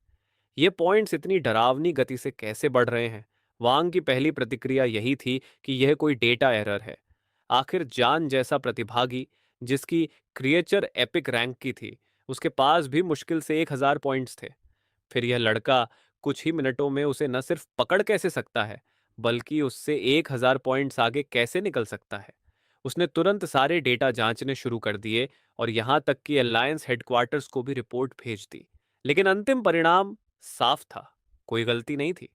ये पॉइंट्स इतनी डरावनी गति से कैसे बढ़ रहे हैं? वांग की पहली प्रतिक्रिया यही थी कि यह कोई डेटा एरर है। आखिर जान जैसा प्रतिभागी, जिसकी क्रिएचर एपिक रैंक की थी, उसके पास भी मुश्किल से 1000 पॉइंट्स थे। फिर यह लड़का कुछ ही मिनटों में उसे न सिर्फ पकड़ कैसे सकता है, बल्कि उससे 1000 पॉइंट्स आगे कैसे निकल सकता है? उसने तुरंत सारे डेटा जांचने शुरू कर दिए और यहां तक कि अलायंस हेडक्वार्टर्स को भी रिपोर्ट भेज दी। लेकिन अंतिम परिणाम साफ था। कोई गलती नहीं थी।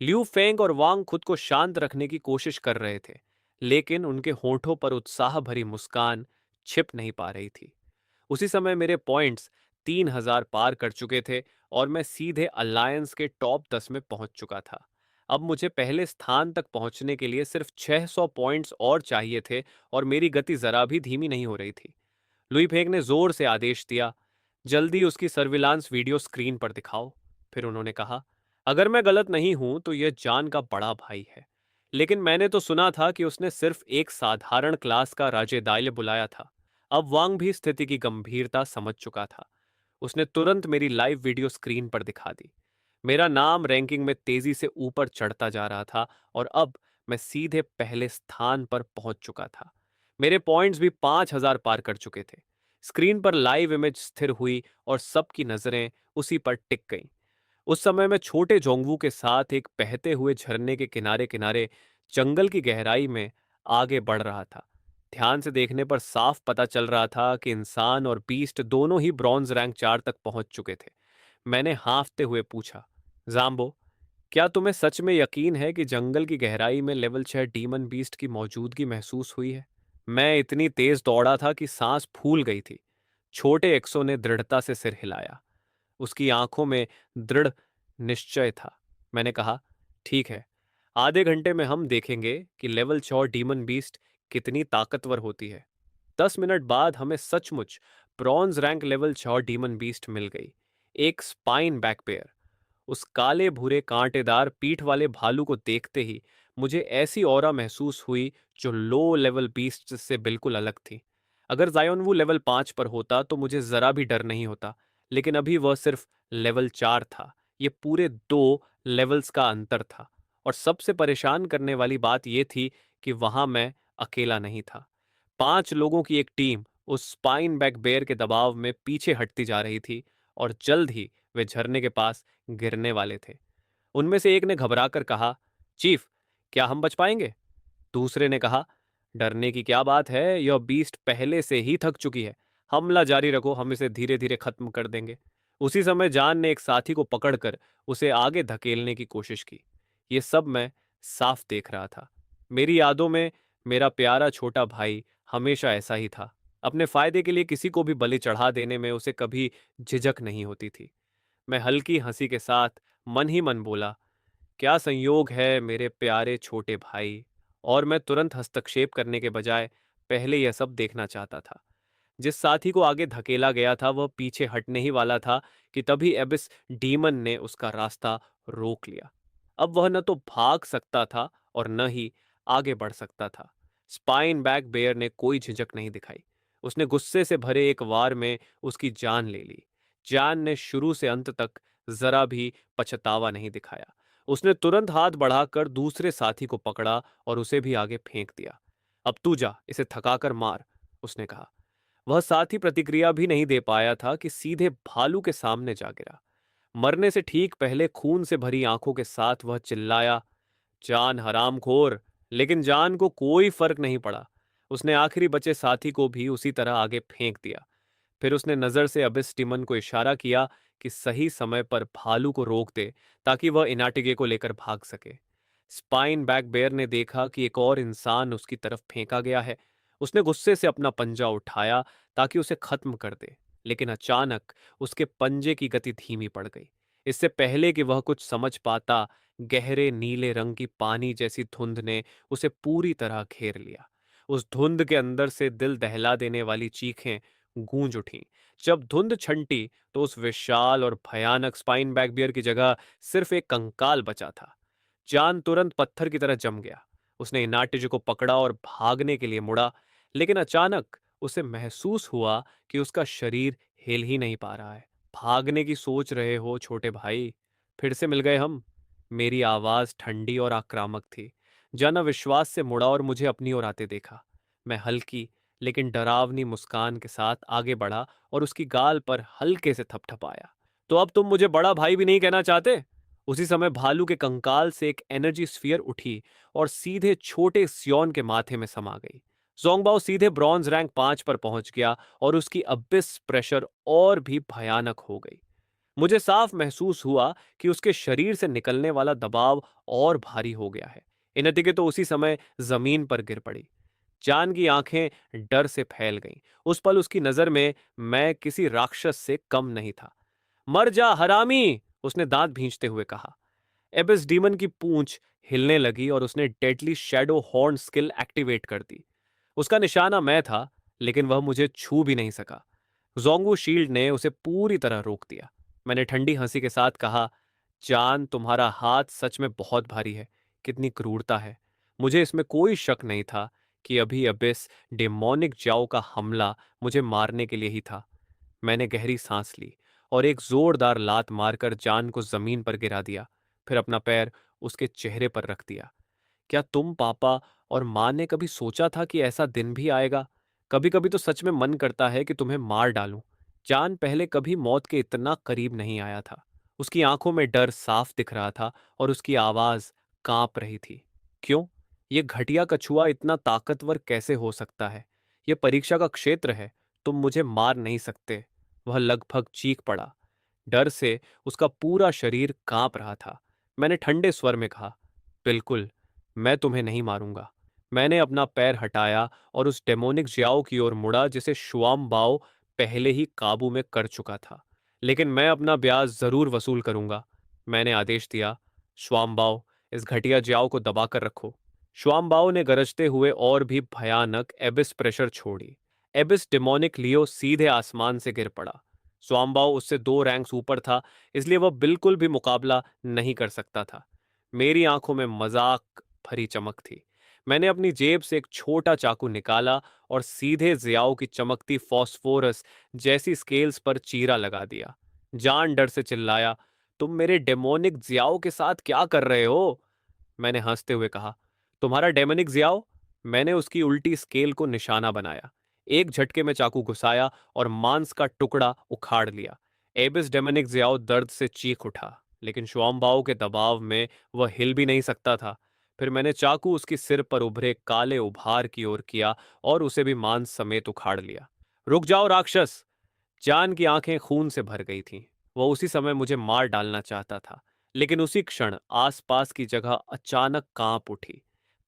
ल्यू फेंग और वांग खुद को शांत रखने की कोशिश कर रहे थे, लेकिन उनके होठों पर उत्साह भरी मुस्कान छिप नहीं पा रही थी। उसी समय मेरे पॉइंट्स 3000 पार कर चुके थे और मैं सीधे अलायंस के टॉप 10 में पहुंच चुका था। अब मुझे पहले स्थान तक पहुंचने के लिए सिर्फ 600 पॉइंट्स और चाहिए थे, और मेरी गति जरा भी धीमी नहीं हो रही थी। लुई फेंग ने जोर से आदेश दिया, जल्दी उसकी सर्विलांस वीडियो स्क्रीन पर दिखाओ। फिर उन्होंने कहा, अगर मैं गलत नहीं हूं तो यह जान का बड़ा भाई है। लेकिन मैंने तो सुना था कि उसने सिर्फ एक साधारण क्लास का राजेदाइल बुलाया था। अब वांग भी स्थिति की गंभीरता समझ चुका था। उसने तुरंत मेरी लाइव वीडियो स्क्रीन पर दिखा दी। मेरा नाम रैंकिंग में तेजी से ऊपर चढ़ता जा रहा था, और अब मैं सीधे पहले स्थान पर पहुंच चुका था। मेरे पॉइंट्स भी 5000 पार कर चुके थे। स्क्रीन पर लाइव इमेज स्थिर हुई और सबकी नजरें उसी पर टिक गईं। उस समय मैं छोटे जोंगवू के साथ एक बहते हुए झरने के किनारे किनारे जंगल की गहराई में आगे बढ़ रहा था। ध्यान से देखने पर साफ पता चल रहा था कि इंसान और बीस्ट दोनों ही ब्रॉन्ज रैंक 4 तक पहुंच चुके थे। मैंने हाँफते हुए पूछा, जाम्बो, क्या तुम्हें सच में यकीन है कि जंगल की गहराई में लेवल 6 डीमन बीस्ट की मौजूदगी महसूस हुई है? मैं इतनी तेज दौड़ा था कि सांस फूल गई थी। छोटे एक्सो ने दृढ़ता से सिर हिलाया। उसकी आंखों में दृढ़ निश्चय था। मैंने कहा, ठीक है, आधे घंटे में हम देखेंगे कि लेवल 6 डीमन बीस्ट कितनी ताकतवर होती है। 10 मिनट बाद हमें सचमुच bronze rank level 6 demon beast मिल गई। एक स्पाइन बैक पेयर। उस काले भूरे कांटेदार पीठ वाले भालू को देखते ही मुझे ऐसी ऑरा महसूस हुई जो लो लेवल बीस्ट से बिल्कुल अलग थी। अगर जायोनवू लेवल 5 पर होता तो मुझे जरा भी डर नहीं होता, लेकिन अभी वह सिर्फ लेवल 4 था। ये पूरे 2 लेवल्स का अंतर था। और सबसे परेशान करने वाली बात यह थी कि वहां मैं अकेला नहीं था। 5 लोगों की एक टीम उस स्पाइन बैक बेयर के दबाव में पीछे हटती जा रही थी, और जल्द ही वे झरने के पास गिरने वाले थे। उनमें से एक ने घबराकर कहा, चीफ, क्या हम बच पाएंगे? दूसरे ने कहा, डरने की क्या बात है, यह बीस्ट पहले से ही थक चुकी है। हमला जारी रखो, हम इसे धीरे धीरे खत्म कर देंगे। उसी समय जान ने एक साथी को पकड़कर उसे आगे धकेलने की कोशिश की। ये सब मैं साफ देख रहा था। मेरी यादों में मेरा प्यारा छोटा भाई हमेशा ऐसा ही था। अपने फायदे के लिए किसी को भी बलि चढ़ा देने में उसे कभी झिझक नहीं होती थी। मैं हल्की हंसी के साथ मन ही मन बोला, क्या संयोग है मेरे प्यारे छोटे भाई। और मैं तुरंत हस्तक्षेप करने के बजाय पहले यह सब देखना चाहता था। जिस साथी को आगे धकेला गया था वह पीछे हटने ही वाला था कि तभी एबिस डीमन ने उसका रास्ता रोक लिया। अब वह न तो भाग सकता था और न ही आगे बढ़ सकता था। स्पाइन बैक बेयर ने कोई झिझक नहीं दिखाई। उसने गुस्से से भरे एक वार में उसकी जान ले ली। जान ने शुरू से अंत तक जरा भी पछतावा नहीं दिखाया। उसने तुरंत हाथ बढ़ाकर दूसरे साथी को पकड़ा और उसे भी आगे फेंक दिया। अब तू जा, इसे थकाकर मार, उसने कहा। वह साथी प्रतिक्रिया भी नहीं दे पाया था कि सीधे भालू के सामने जा गिरा। मरने से ठीक पहले खून से भरी आंखों के साथ वह चिल्लाया, जान हरामखोर। लेकिन जान को कोई फर्क नहीं पड़ा। उसने आखिरी बचे साथी को भी उसी तरह आगे फेंक दिया। फिर उसने नजर से अबिस टिमन को इशारा किया कि सही समय पर भालू को रोक दे ताकि वह इनाटिगे को लेकर भाग सके। स्पाइन बैक बेयर ने देखा कि एक और इंसान उसकी तरफ फेंका गया है। उसने गुस्से से अपना पंजा उठाया ताकि उसे खत्म कर दे, लेकिन अचानक उसके पंजे की गति धीमी पड़ गई। इससे पहले कि वह कुछ समझ पाता, गहरे नीले रंग की पानी जैसी धुंध ने उसे पूरी तरह घेर लिया। उस धुंध के अंदर से दिल दहला देने वाली चीखें गूंज उठीं। जब धुंध छंटी तो उस विशाल और भयानक स्पाइन बैक बियर की जगह सिर्फ एक कंकाल बचा था। जान तुरंत पत्थर की तरह जम गया। उसने इनाटिज को पकड़ा और भागने के लिए मुड़ा, लेकिन अचानक उसे महसूस हुआ कि उसका शरीर हिल ही नहीं पा रहा है। भागने की सोच रहे हो छोटे भाई? फिर से मिल गए हम। मेरी आवाज ठंडी और आक्रामक थी। जन अविश्वास से मुड़ा और मुझे अपनी ओर आते देखा। मैं हल्की लेकिन डरावनी मुस्कान के साथ आगे बढ़ा और उसकी गाल पर हल्के से थपथपाया। तो अब तुम मुझे बड़ा भाई भी नहीं कहना चाहते? उसी समय भालू के कंकाल से एक एनर्जी स्फीयर उठी और सीधे छोटे सियोन के माथे में समा गई। जोंगबाओ सीधे ब्रॉन्ज रैंक 5 पर पहुंच गया और उसकी अबिस प्रेशर और भी भयानक हो गई। मुझे साफ महसूस हुआ कि उसके शरीर से निकलने वाला दबाव और भारी हो गया है। इनतिके तो उसी समय जमीन पर गिर पड़ी। जान की आंखें डर से फैल गईं। उस पल उसकी नजर में मैं किसी राक्षस से कम नहीं था। मर जा हरामी! उसने दांत भींचते हुए कहा। एबिस डीमन की पूंछ हिलने लगी और उसने deadly shadow horn skill activate कर दी। उसका निशाना मैं था, लेकिन वह मुझे छू भी नहीं सका। जोंगू शील्ड ने उसे पूरी तरह रोक दिया। मैंने ठंडी हंसी के साथ कहा, जान, तुम्हारा हाथ सच में बहुत भारी है। कितनी क्रूरता है। मुझे इसमें कोई शक नहीं था कि अभी अबिस डेमोनिक जाओ का हमला मुझे मारने के लिए ही था। मैंने गहरी सांस ली और एक जोरदार लात मारकर जान को जमीन पर गिरा दिया, फिर अपना पैर उसके चेहरे पर रख दिया। क्या तुम पापा और माँ ने कभी सोचा था कि ऐसा दिन भी आएगा? कभी कभी तो सच में मन करता है कि तुम्हें मार डालूं। जान पहले कभी मौत के इतना करीब नहीं आया था। उसकी आंखों में डर साफ दिख रहा था और उसकी आवाज कांप रही थी। क्यों? ये घटिया कछुआ इतना ताकतवर कैसे हो सकता है? यह परीक्षा का क्षेत्र है। तुम मुझे मार नहीं सकते। वह लगभग चीख पड़ा। डर से उसका पूरा शरीर कांप रहा था। मैंने ठंडे स्वर में कहा, बिल्कुल, मैं तुम्हें नहीं मारूंगा। मैंने अपना पैर हटाया और उस डेमोनिक जियाओ की ओर मुड़ा जिसे शुआम बाओ पहले ही काबू में कर चुका था। लेकिन मैं अपना ब्याज जरूर वसूल करूंगा। मैंने आदेश दिया, शुआम बाओ, इस घटिया जियाओ को दबाकर रखो। शुआम बाओ ने गरजते हुए और भी भयानक एबिस प्रेशर छोड़ी। एबिस डेमोनिक लियो सीधे आसमान से गिर पड़ा। स्वाम्बाओ उससे 2 रैंक्स ऊपर था, इसलिए वह बिल्कुल भी मुकाबला नहीं कर सकता था। मेरी आंखों में मजाक भरी चमक थी। मैंने अपनी जेब से एक छोटा चाकू निकाला और सीधे जियाओ की चमकती फॉस्फोरस जैसी स्केल्स पर चीरा लगा दिया। जान डर से चिल्लाया, तुम मेरे डेमोनिक जियाओ के साथ क्या कर रहे हो? मैंने हंसते हुए कहा, तुम्हारा डेमोनिक जियाओ? मैंने उसकी उल्टी स्केल को निशाना बनाया, एक झटके में चाकू घुसाया और मांस का टुकड़ा उखाड़ लिया। एबिस डेमोनिक जियाओ दर्द से चीख उठा, लेकिन शुआम्बाओ के दबाव में वह हिल भी नहीं सकता था। फिर मैंने चाकू उसकी सिर पर उभरे काले उभार की ओर किया और उसे भी मांस समेत उखाड़ लिया। रुक जाओ राक्षस! जान की आंखें खून से भर गई थीं। वह उसी समय मुझे मार डालना चाहता था, लेकिन उसी क्षण आसपास की जगह अचानक कांप उठी।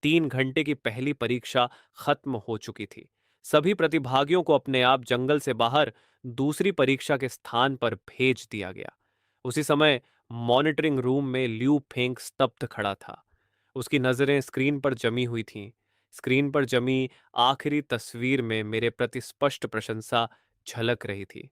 3 घंटे की पहली परीक्षा खत्म हो चुकी थी। सभी प्रतिभागियों को अपने आप जंगल से बाहर दूसरी परीक्षा के स्थान पर भेज दिया गया। उसी समय मॉनिटरिंग रूम में ल्यू फेंग स्तब्ध खड़ा था। उसकी नजरें स्क्रीन पर जमी हुई थीं। स्क्रीन पर जमी आखिरी तस्वीर में मेरे प्रति स्पष्ट प्रशंसा झलक रही थी।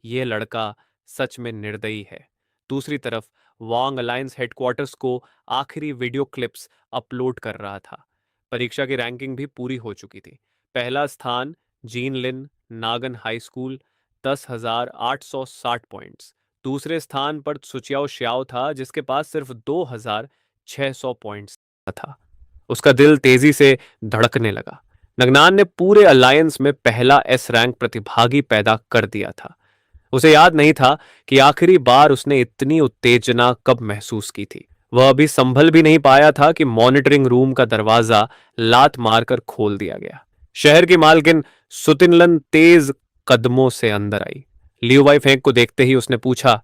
यह लड़का सच में निर्दयी है। दूसरी तरफ वांग अलायंस हेडक्वार्टर्स को आखिरी वीडियो क्लिप्स अपलोड कर रहा था। परीक्षा की रैंकिंग भी पूरी हो चुकी थी। पहला स्थान जीन लिन, नागन हाई स्कूल, 10,860 पॉइंट्स। दूसरे स्थान पर सुचियाओ श्याओ था, जिसके पास सिर्फ 2,600 पॉइंट्स था। उसका दिल तेजी से धड़कने लगा। नगनान ने पूरे अलायंस में पहला एस रैंक प्रतिभागी पैदा कर दिया था। उसे याद नहीं था कि आखिरी बार उसने इतनी उत्तेजना कब महसूस की थी। वह अभी संभल भी नहीं पाया था कि मॉनिटरिंग रूम का दरवाजा लात मारकर खोल दिया गया। शहर की मालकिन सुतिनलन तेज कदमों से अंदर आई। लियू वाई फेंग को देखते ही उसने पूछा,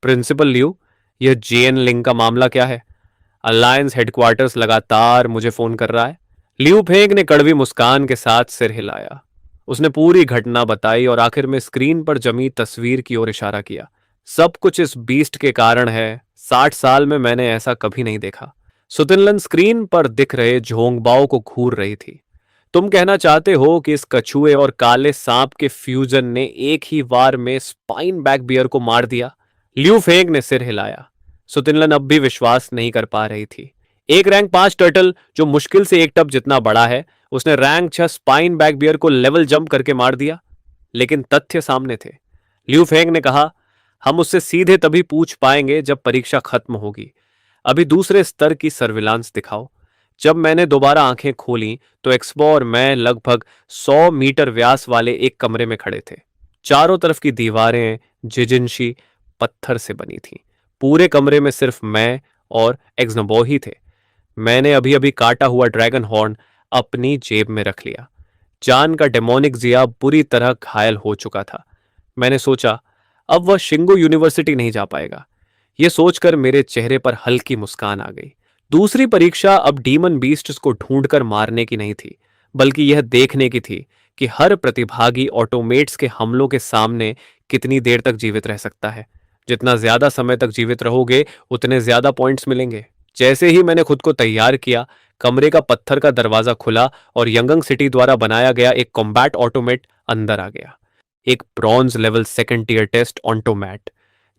प्रिंसिपल लियू, यह जेएन लिंग का मामला क्या है? अलायंस हेडक्वार्टर्स लगातार मुझे फोन कर रहा है। लियू फेंग ने कड़वी मुस्कान के साथ सिर हिलाया। उसने पूरी घटना बताई और आखिर में स्क्रीन पर जमी तस्वीर की ओर इशारा किया। सब कुछ इस बीस्ट के कारण है। 60 साल में मैंने ऐसा कभी नहीं देखा। सुतिनलन स्क्रीन पर दिख रहे झोंगबाओ को घूर रही थी। तुम कहना चाहते हो कि इस कछुए और काले सांप के फ्यूजन ने एक ही वार में स्पाइन बैक बियर को मार दिया? लियू फेंग ने सिर हिलाया। सुतिनलन अब भी विश्वास नहीं कर पा रही थी। एक रैंक 5 टर्टल जो मुश्किल से एक टब जितना बड़ा है, उसने रैंक 6 स्पाइन बैक बियर को लेवल जंप करके मार दिया। लेकिन तथ्य सामने थे। लियू फेंग ने कहा, हम उससे सीधे तभी पूछ पाएंगे जब परीक्षा खत्म होगी। अभी दूसरे स्तर की सर्विलांस दिखाओ। जब मैंने दोबारा आंखें खोली तो एक्सपो और मैं लगभग 100 मीटर व्यास वाले एक कमरे में खड़े थे। चारों तरफ की दीवारें जिजिनशी पत्थर से बनी थीं। पूरे कमरे में सिर्फ मैं और एक्सनोबो ही थे। मैंने अभी अभी काटा हुआ ड्रैगन हॉर्न अपनी जेब में रख लिया। जान का डेमोनिक जिया बुरी तरह घायल हो चुका था। मैंने सोचा, अब वह शिंगो यूनिवर्सिटी नहीं जा पाएगा। यह सोचकर मेरे चेहरे पर हल्की मुस्कान आ गई। दूसरी परीक्षा अब डीमन बीस्ट्स को ढूंढकर मारने की नहीं थी, बल्कि यह देखने की थी कि हर प्रतिभागी ऑटोमेट्स के हमलों के सामने कितनी देर तक जीवित रह सकता है। जितना ज्यादा समय तक जीवित रहोगे, उतने ज्यादा पॉइंट्स मिलेंगे। जैसे ही मैंने खुद को तैयार किया, कमरे का पत्थर का दरवाजा खुला और यंगंग सिटी द्वारा बनाया गया एक कॉम्बैट ऑटोमेट अंदर आ गया। एक bronze level second tier test automat.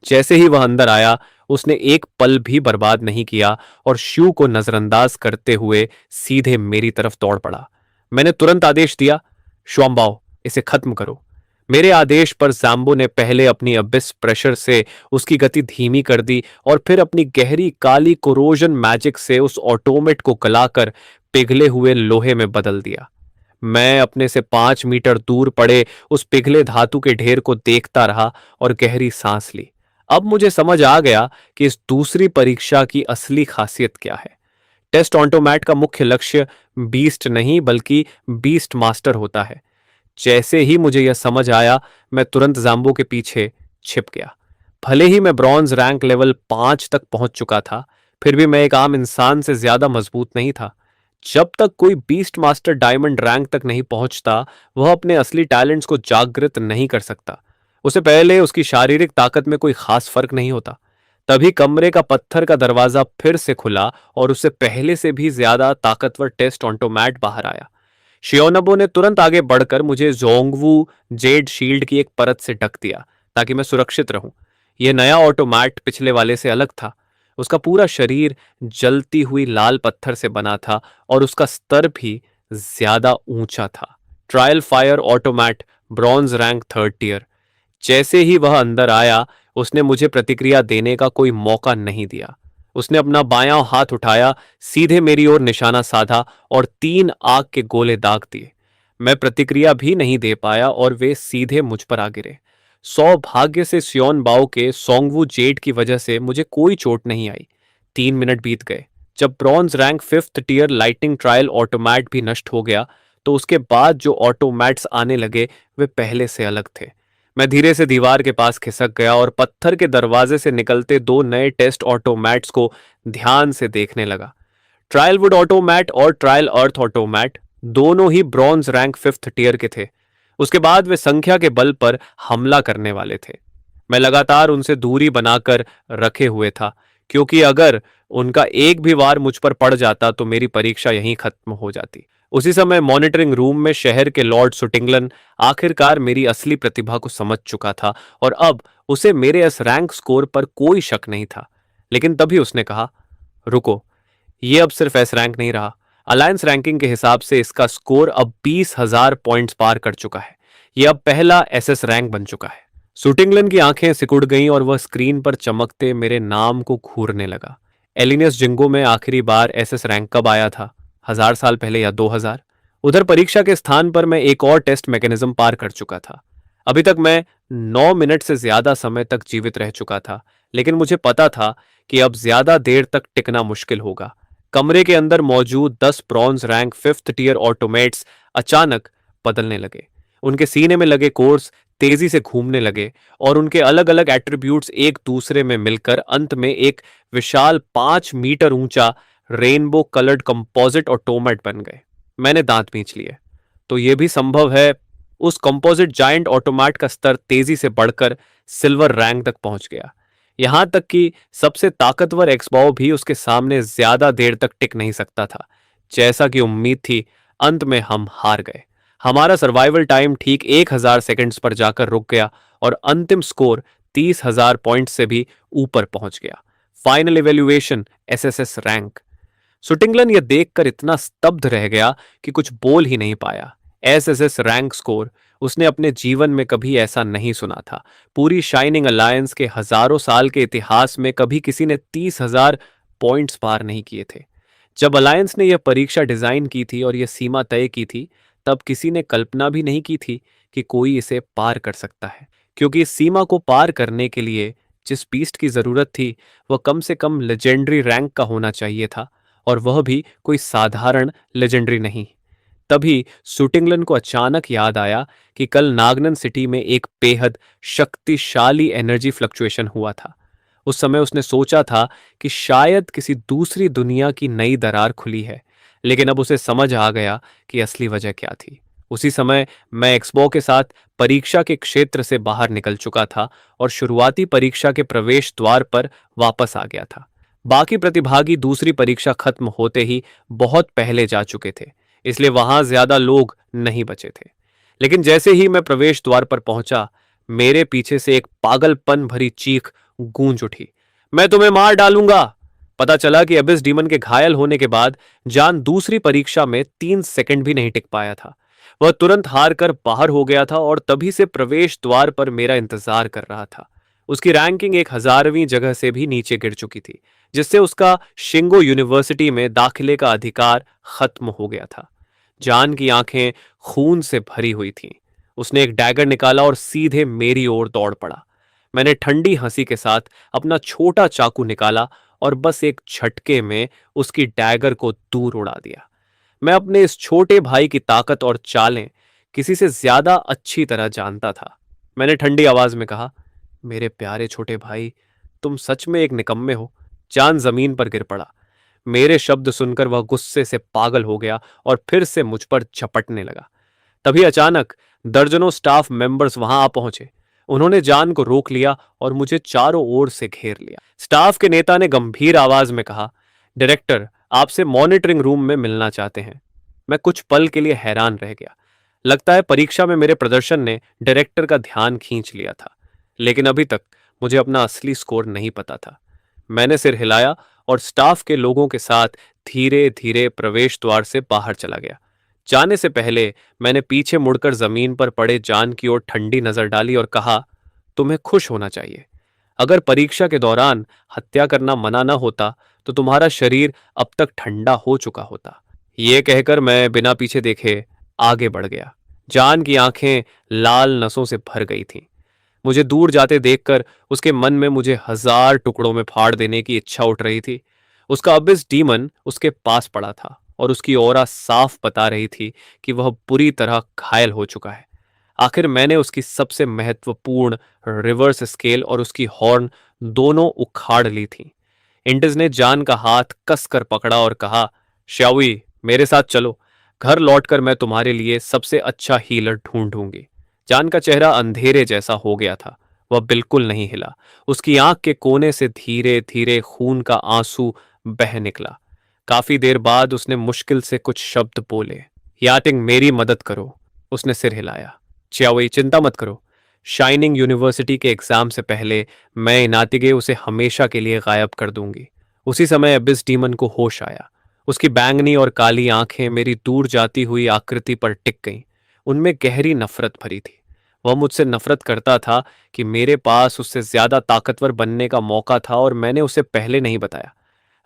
जैसे ही वह अंदर आया, उसने एक पल भी बर्बाद नहीं किया और शू को नजरअंदाज करते हुए सीधे मेरी तरफ दौड़ पड़ा। मैंने तुरंत आदेश दिया, श्वाम्बाओ, इसे खत्म करो। मेरे आदेश पर जैम्बो ने पहले अपनी अबिस प्रेशर से उसकी गति धीमी कर दी और फिर अपनी गहरी काली कोरोजन मैजिक से उस ऑटोमेट को गलाकर पिघले हुए लोहे में बदल दिया। मैं अपने से 5 मीटर दूर पड़े उस पिघले धातु के ढेर को देखता रहा और गहरी सांस ली। अब मुझे समझ आ गया कि इस दूसरी परीक्षा की असली खासियत क्या है। टेस्ट ऑटोमैट का मुख्य लक्ष्य बीस्ट नहीं बल्कि बीस्ट मास्टर होता है। जैसे ही मुझे यह समझ आया, मैं तुरंत जाम्बो के पीछे छिप गया। भले ही मैं ब्रॉन्ज रैंक लेवल 5 तक पहुंच चुका था, फिर भी मैं एक आम इंसान से ज्यादा मजबूत नहीं था। जब तक कोई बीस्ट मास्टर डायमंड रैंक तक नहीं पहुंचता, वह अपने असली टैलेंट्स को जागृत नहीं कर सकता। उसे पहले उसकी शारीरिक ताकत में कोई खास फर्क नहीं होता। तभी कमरे का पत्थर का दरवाजा फिर से खुला और उससे पहले से भी ज्यादा ताकतवर टेस्ट ऑटोमैट बाहर आया। शियोनबो ने तुरंत आगे बढ़कर मुझे जोंगवू जेड शील्ड की एक परत से ढक दिया ताकि मैं सुरक्षित रहूं। यह नया ऑटोमैट पिछले वाले से अलग था। उसका पूरा शरीर जलती हुई लाल पत्थर से बना था और उसका स्तर भी ज्यादा ऊंचा था। Trial fire automat, bronze rank 3rd tier. जैसे ही वह अंदर आया, उसने मुझे प्रतिक्रिया देने का कोई मौका नहीं दिया। उसने अपना बायां हाथ उठाया, सीधे मेरी ओर निशाना साधा और 3 आग के गोले दाग दिए। मैं प्रतिक्रिया भी नहीं दे पाया और वे सीधे मुझ पर आ गिरे। सौभाग्य से सियोन बाओ के सोंगवू जेड की वजह से मुझे कोई चोट नहीं आई। 3 मिनट बीत गए। जब bronze rank 5th tier lighting trial automat भी नष्ट हो गया, तो उसके बाद जो ऑटोमैट्स आने लगे वे पहले से अलग थे। मैं धीरे से दीवार के पास खिसक गया और पत्थर के दरवाजे से निकलते 2 नए टेस्ट ऑटोमैट्स को ध्यान से देखने लगा। ट्रायल वुड ऑटोमैट और ट्रायल अर्थ ऑटोमैट दोनों ही ब्रॉन्ज रैंक 5th टीयर के थे। उसके बाद वे संख्या के बल पर हमला करने वाले थे। मैं लगातार उनसे दूरी बनाकर रखे हुए था, क्योंकि अगर उनका एक भी वार मुझ पर पड़ जाता तो मेरी परीक्षा यहीं खत्म हो जाती। उसी समय मॉनिटरिंग रूम में शहर के लॉर्ड सुटिंगलन आखिरकार मेरी असली प्रतिभा को समझ चुका था और अब उसे मेरे इस रैंक स्कोर पर कोई शक नहीं था। लेकिन तभी उसने कहा, रुको, यह अब सिर्फ एस रैंक नहीं रहा। अलायंस रैंकिंग के हिसाब से इसका स्कोर अब 20,000 पॉइंट्स पार कर चुका है। यह अब पहला एसएस रैंक बन चुका है। सुटिंगलन की आंखें सिकुड़ गईं और वह स्क्रीन पर चमकते मेरे नाम को घूरने लगा। एलिनियस जिंगो में आखिरी बार एसएस रैंक कब आया था? 1000 साल पहले या 2000? उधर परीक्षा के स्थान पर मैं एक और टेस्ट मैकेनिज्म पार कर चुका था। अभी तक मैं 9 मिनट से ज्यादा समय तक जीवित रह चुका था, लेकिन मुझे पता था कि अब ज्यादा देर तक टिकना मुश्किल होगा। कमरे के अंदर मौजूद 10 bronze rank 5th tier automates अचानक बदलने लगे। उनके सीने में लगे कोर्स तेजी से घूमने लगे और उनके अलग अलग एट्रीब्यूट्स एक दूसरे में मिलकर अंत में एक विशाल 5 मीटर ऊंचा रेनबो कलर्ड कंपोजिट ऑटोमेट बन गए। मैंने दांत पींच लिए। तो यह भी संभव है। उस कंपोजिट जायंट ऑटोमेट का स्तर तेजी से बढ़कर सिल्वर रैंक तक पहुंच गया। यहां तक कि सबसे ताकतवर एक्सबॉव भी उसके सामने ज्यादा देर तक टिक नहीं सकता था। जैसा कि उम्मीद थी, अंत में हम हार गए। हमारा सर्वाइवल टाइम ठीक 1,000 सेकंड्स पर जाकर रुक गया और अंतिम स्कोर 30,000 पॉइंट से भी ऊपर पहुंच गया। Final evaluation SSS rank. सुटिंगलन यह देखकर इतना स्तब्ध रह गया कि कुछ बोल ही नहीं पाया। एसएसएस रैंक स्कोर, उसने अपने जीवन में कभी ऐसा नहीं सुना था। पूरी शाइनिंग अलायंस के हजारों साल के इतिहास में कभी किसी ने 30,000 पॉइंट्स पार नहीं किए थे। जब अलायंस ने यह परीक्षा डिजाइन की थी और यह सीमा तय की थी, तब किसी ने कल्पना भी नहीं की थी कि कोई इसे पार कर सकता है, क्योंकि इस सीमा को पार करने के लिए जिस बीस्ट की जरूरत थी वह कम से कम लेजेंडरी रैंक का होना चाहिए था, और वह भी कोई साधारण लेजेंडरी नहीं। तभी सुटिंगलन को अचानक याद आया कि कल नागनन सिटी में एक बेहद शक्तिशाली एनर्जी फ्लक्चुएशन हुआ था। उस समय उसने सोचा था कि शायद किसी दूसरी दुनिया की नई दरार खुली है, लेकिन अब उसे समझ आ गया कि असली वजह क्या थी। उसी समय मैं एक्सबो के साथ परीक्षा के क्षेत्र से बाहर निकल चुका था और शुरुआती परीक्षा के प्रवेश द्वार पर वापस आ गया था। बाकी प्रतिभागी दूसरी परीक्षा खत्म होते ही बहुत पहले जा चुके थे, इसलिए वहां ज्यादा लोग नहीं बचे थे। लेकिन जैसे ही मैं प्रवेश द्वार पर पहुंचा, मेरे पीछे से एक पागलपन भरी चीख गूंज उठी, मैं तुम्हें मार डालूंगा। पता चला कि अबिस डीमन के घायल होने के बाद जान दूसरी परीक्षा में 3 सेकंड भी नहीं टिक पाया था। वह तुरंत हार कर बाहर हो गया था और तभी से प्रवेश द्वार पर मेरा इंतजार कर रहा था। उसकी रैंकिंग 1,000वीं जगह से भी नीचे गिर चुकी थी, जिससे उसका शिंगो यूनिवर्सिटी में दाखिले का अधिकार खत्म हो गया था। जान की आंखें खून से भरी हुई थीं। उसने एक डैगर निकाला और सीधे मेरी ओर दौड़ पड़ा। मैंने ठंडी हंसी के साथ अपना छोटा चाकू निकाला और बस एक झटके में उसकी डैगर को दूर उड़ा दिया। मैं अपने इस छोटे भाई की ताकत और चालें किसी से ज्यादा अच्छी तरह जानता था। मैंने ठंडी आवाज में कहा, मेरे प्यारे छोटे भाई, तुम सच में एक निकम्मे हो। जान जमीन पर गिर पड़ा। मेरे शब्द सुनकर वह गुस्से से पागल हो गया और फिर से मुझ पर झपटने लगा। तभी अचानक दर्जनों स्टाफ मेंबर्स वहां आ पहुंचे। उन्होंने जान को रोक लिया और मुझे चारों ओर से घेर लिया। स्टाफ के नेता ने गंभीर आवाज में कहा, डायरेक्टर आपसे मॉनिटरिंग रूम में मिलना चाहते हैं। मैं कुछ पल के लिए हैरान रह गया। लगता है परीक्षा में मेरे प्रदर्शन ने डायरेक्टर का ध्यान खींच लिया था, लेकिन अभी तक मुझे अपना असली स्कोर नहीं पता था। मैंने सिर हिलाया और स्टाफ के लोगों के साथ धीरे धीरे प्रवेश द्वार से बाहर चला गया। जाने से पहले मैंने पीछे मुड़कर जमीन पर पड़े जान की ओर ठंडी नजर डाली और कहा, तुम्हें खुश होना चाहिए। अगर परीक्षा के दौरान हत्या करना मना न होता तो तुम्हारा शरीर अब तक ठंडा हो चुका होता। यह कहकर मैं बिना पीछे देखे आगे बढ़ गया। जान की आंखें लाल नसों से भर गई थीं। मुझे दूर जाते देखकर उसके मन में मुझे 1,000 टुकड़ों में फाड़ देने की इच्छा उठ रही थी। उसका अबिस डीमन उसके पास पड़ा था और उसकी ऑरा साफ बता रही थी कि वह बुरी तरह घायल हो चुका है। आखिर मैंने उसकी सबसे महत्वपूर्ण रिवर्स स्केल और उसकी हॉर्न दोनों उखाड़ ली थी। इंडिस ने जान का हाथ कसकर पकड़ा और कहा, श्यावी मेरे साथ चलो। घर लौटकर मैं तुम्हारे लिए सबसे अच्छा हीलर ढूंढूंगी। जान का चेहरा अंधेरे जैसा हो गया था। वह बिल्कुल नहीं हिला। उसकी आंख के कोने से धीरे धीरे खून का आंसू बह निकला। काफी देर बाद उसने मुश्किल से कुछ शब्द बोले। याटिंग मेरी मदद करो। उसने सिर हिलाया। च्याओई चिंता मत करो। शाइनिंग यूनिवर्सिटी के एग्जाम से पहले मैं इनातिगे उसे हमेशा के लिए गायब कर दूंगी। उसी समय अबिस डीमन को होश आया। उसकी बैंगनी और काली आंखें मेरी दूर जाती हुई आकृति पर टिक गईं। उनमें गहरी नफरत भरी थी। वह मुझसे नफरत करता था कि मेरे पास उससे ज्यादा ताकतवर बनने का मौका था और मैंने उसे पहले नहीं बताया।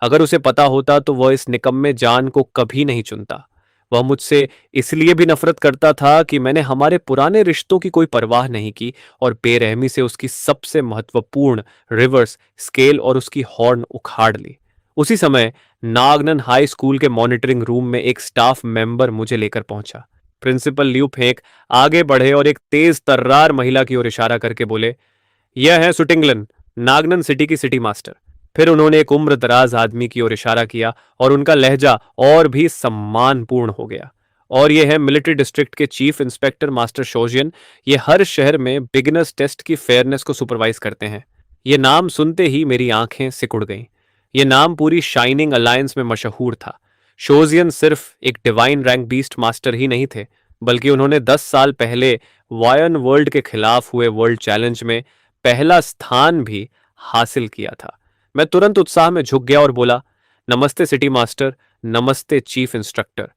अगर उसे पता होता तो वह इस निकम्मे जान को कभी नहीं चुनता। वह मुझसे इसलिए भी नफरत करता था कि मैंने हमारे पुराने रिश्तों की कोई परवाह नहीं की और बेरहमी से उसकी सबसे महत्वपूर्ण रिवर्स स्केल और उसकी हॉर्न उखाड़ ली। उसी समय नागनन हाई स्कूल के मॉनिटरिंग रूम में एक स्टाफ मेंबर मुझे लेकर पहुंचा। प्रिंसिपल ल्यू फेंक आगे बढ़े और एक तेज तर्रार महिला की ओर इशारा करके बोले, यह है सुटिंगलन, नागनन सिटी की सिटी मास्टर। फिर उन्होंने एक उम्र दराज आदमी की ओर इशारा किया और उनका लहजा और भी सम्मानपूर्ण हो गया। और ये है मिलिट्री डिस्ट्रिक्ट के चीफ इंस्पेक्टर मास्टर शोजियन। ये हर शहर में बिगिनर्स टेस्ट की फेयरनेस को सुपरवाइज करते हैं। ये नाम सुनते ही मेरी आंखें सिकुड़ गईं। ये नाम पूरी शाइनिंग अलायंस में मशहूर था। शोजियन सिर्फ एक डिवाइन रैंक बीस्ट मास्टर ही नहीं थे, बल्कि उन्होंने 10 साल पहले वायन वर्ल्ड के खिलाफ हुए वर्ल्ड चैलेंज में पहला स्थान भी हासिल किया था। मैं तुरंत उत्साह में झुक गया और बोला, नमस्ते सिटी मास्टर, नमस्ते चीफ इंस्ट्रक्टर।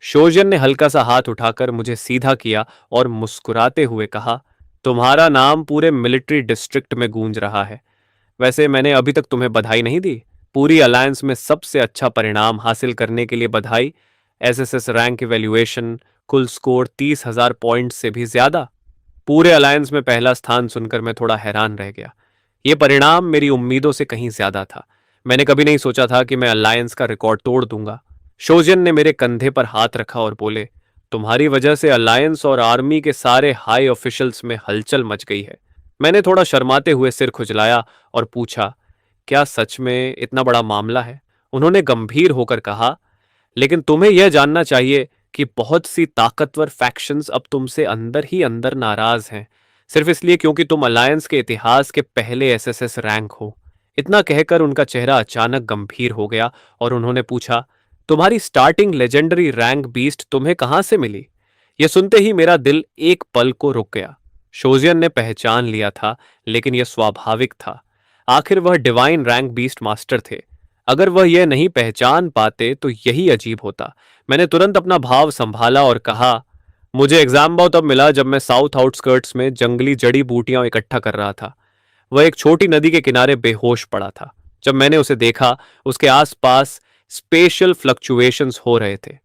शोजन ने हल्का सा हाथ उठाकर मुझे सीधा किया और मुस्कुराते हुए कहा, तुम्हारा नाम पूरे मिलिट्री डिस्ट्रिक्ट में गूंज रहा है। वैसे मैंने अभी तक तुम्हें बधाई नहीं दी। पूरी अलायंस में सबसे अच्छा परिणाम हासिल करने के लिए बधाई। एसएसएस रैंक इवैल्यूएशन, कुल स्कोर 30,000 पॉइंट से भी ज्यादा। पूरे अलायंस में पहला स्थान सुनकर मैं थोड़ा हैरान रह गया। यह परिणाम मेरी उम्मीदों से कहीं ज्यादा था। मैंने कभी नहीं सोचा था कि मैं अलायंस का रिकॉर्ड तोड़ दूंगा। शोजन ने मेरे कंधे पर हाथ रखा और बोले, तुम्हारी वजह से अलायंस और आर्मी के सारे हाई ऑफिशियल्स में हलचल मच गई है। मैंने थोड़ा शर्माते हुए सिर खुजलाया और पूछा, क्या सच में इतना बड़ा मामला है? उन्होंने गंभीर होकर कहा, लेकिन तुम्हें यह जानना चाहिए कि बहुत सी ताकतवर फैक्शंस अब तुमसे अंदर ही अंदर नाराज हैं, सिर्फ इसलिए क्योंकि तुम अलायंस के इतिहास के पहले एसएसएस रैंक हो। इतना कहकर उनका चेहरा अचानक गंभीर हो गया और उन्होंने पूछा, तुम्हारी स्टार्टिंग लेजेंडरी रैंक बीस्ट तुम्हें कहां से मिली? यह सुनते ही मेरा दिल एक पल को रुक गया। शोजियन ने पहचान लिया था, लेकिन यह स्वाभाविक था। आखिर वह डिवाइन रैंक बीस्ट मास्टर थे। अगर वह यह नहीं पहचान पाते तो यही अजीब होता। मैंने तुरंत अपना भाव संभाला और कहा, मुझे एग्जाम बाव तब मिला जब मैं साउथ आउटस्कर्ट्स में जंगली जड़ी बूटियां इकट्ठा कर रहा था। वह एक छोटी नदी के किनारे बेहोश पड़ा था। जब मैंने उसे देखा, उसके आसपास स्पेशल फ्लक्चुएशंस हो रहे थे।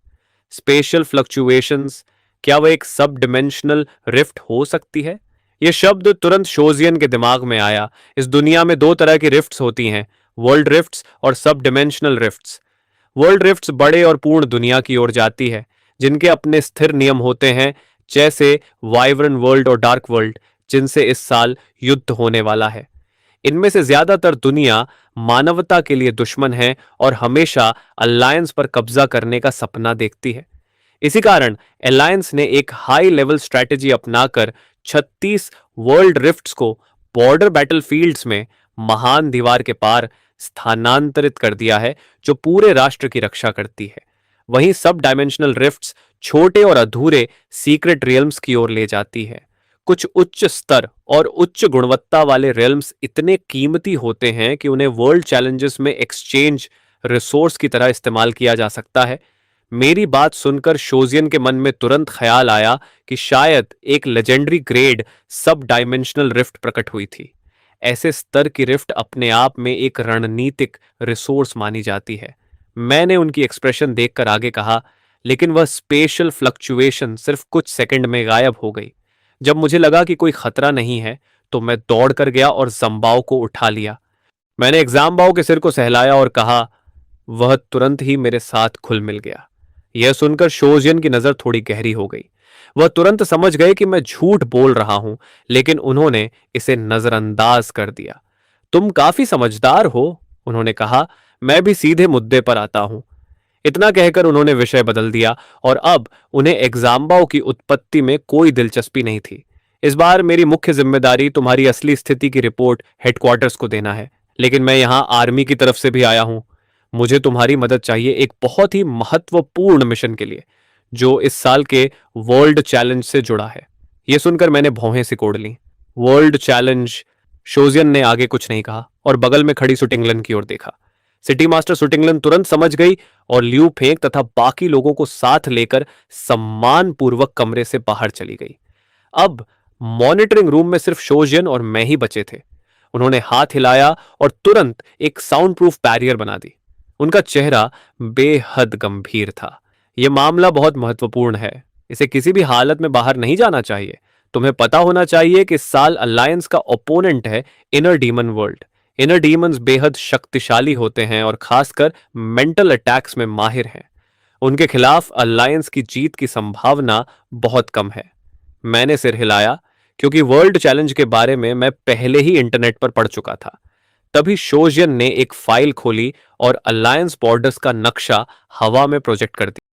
स्पेशल फ्लक्चुएशंस, क्या वह एक सब डिमेंशनल रिफ्ट हो सकती है? यह शब्द तुरंत शोजियन के दिमाग में आया। इस दुनिया में दो तरह की रिफ्ट्स होती हैं, वर्ल्ड रिफ्ट्स और सब डिमेंशनल रिफ्ट्स। वर्ल्ड रिफ्ट्स बड़े और पूर्ण दुनिया की ओर जाती है, जिनके अपने स्थिर नियम होते हैं, जैसे वाइब्रेंट वर्ल्ड और डार्क वर्ल्ड, जिनसे इस साल युद्ध होने वाला है। इनमें से ज्यादातर दुनिया मानवता के लिए दुश्मन है और हमेशा अलायंस पर कब्जा करने का सपना देखती है। इसी कारण अलायंस ने एक हाई लेवल स्ट्रैटेजी अपनाकर 36 वर्ल्ड रिफ्ट्स को बॉर्डर बैटलफील्ड्स में महान दीवार के पार स्थानांतरित कर दिया है, जो पूरे राष्ट्र की रक्षा करती है। वहीं सब डायमेंशनल रिफ्ट्स छोटे और अधूरे सीक्रेट रियल्म्स की ओर ले जाती है। कुछ उच्च स्तर और उच्च गुणवत्ता वाले रियल्म्स इतने कीमती होते हैं कि उन्हें वर्ल्ड चैलेंजेस में एक्सचेंज रिसोर्स की तरह इस्तेमाल किया जा सकता है। मेरी बात सुनकर शोजियन के मन में तुरंत ख्याल आया कि शायद एक लेजेंडरी ग्रेड सब डायमेंशनल रिफ्ट प्रकट हुई थी। ऐसे स्तर की रिफ्ट अपने आप में एक रणनीतिक रिसोर्स मानी जाती है। मैंने उनकी एक्सप्रेशन देखकर आगे कहा, लेकिन वह स्पेशल फ्लक्चुएशन सिर्फ कुछ सेकंड में गायब हो गई। जब मुझे लगा कि कोई खतरा नहीं है, तो मैं दौड़ कर गया और जम्बाओ को उठा लिया। मैंने एग्जाम्बाओ के सिर को सहलाया और कहा, वह तुरंत ही मेरे साथ खुल मिल गया। यह सुनकर शोजियन की नजर थोड़ी गहरी हो गई। वह तुरंत समझ गए कि मैं झूठ बोल रहा हूं, लेकिन उन्होंने इसे नजरअंदाज कर दिया। तुम काफी समझदार हो, उन्होंने कहा, मैं भी सीधे मुद्दे पर आता हूं। इतना कहकर उन्होंने विषय बदल दिया और अब उन्हें एग्जाम्बाओ की उत्पत्ति में कोई दिलचस्पी नहीं थी। इस बार मेरी मुख्य जिम्मेदारी तुम्हारी असली स्थिति की रिपोर्ट हेडक्वार्टर्स को देना है, लेकिन मैं यहां आर्मी की तरफ से भी आया हूं। मुझे तुम्हारी मदद चाहिए एक बहुत ही महत्वपूर्ण मिशन के लिए, जो इस साल के वर्ल्ड चैलेंज से जुड़ा है। यह सुनकर मैंने भौहें सिकोड़ ली। World challenge? शोजियन ने आगे कुछ नहीं कहा और बगल में खड़ी सुटिंगलन की ओर देखा। सिटी मास्टर सुटिंगलन तुरंत समझ गई और ल्यू फेंक तथा बाकी लोगों को साथ लेकर सम्मानपूर्वक कमरे से बाहर चली गई। अब मॉनिटरिंग रूम में सिर्फ शोजियन और मैं ही बचे थे। उन्होंने हाथ हिलाया और तुरंत एक साउंड प्रूफ बैरियर बना दी। उनका चेहरा बेहद गंभीर था। यह मामला बहुत महत्वपूर्ण है, इसे किसी भी हालत में बाहर नहीं जाना चाहिए। तुम्हें पता होना चाहिए कि इस साल अलायंस का ओपोनेंट है inner demon world. Inner demons बेहद शक्तिशाली होते हैं और खासकर मेंटल अटैक्स में माहिर हैं। उनके खिलाफ अलायंस की जीत की संभावना बहुत कम है। मैंने सिर हिलाया, क्योंकि वर्ल्ड चैलेंज के बारे में मैं पहले ही इंटरनेट पर पढ़ चुका था। तभी शोजियन ने एक फाइल खोली और अलायंस बॉर्डर्स का नक्शा हवा में प्रोजेक्ट कर दिया।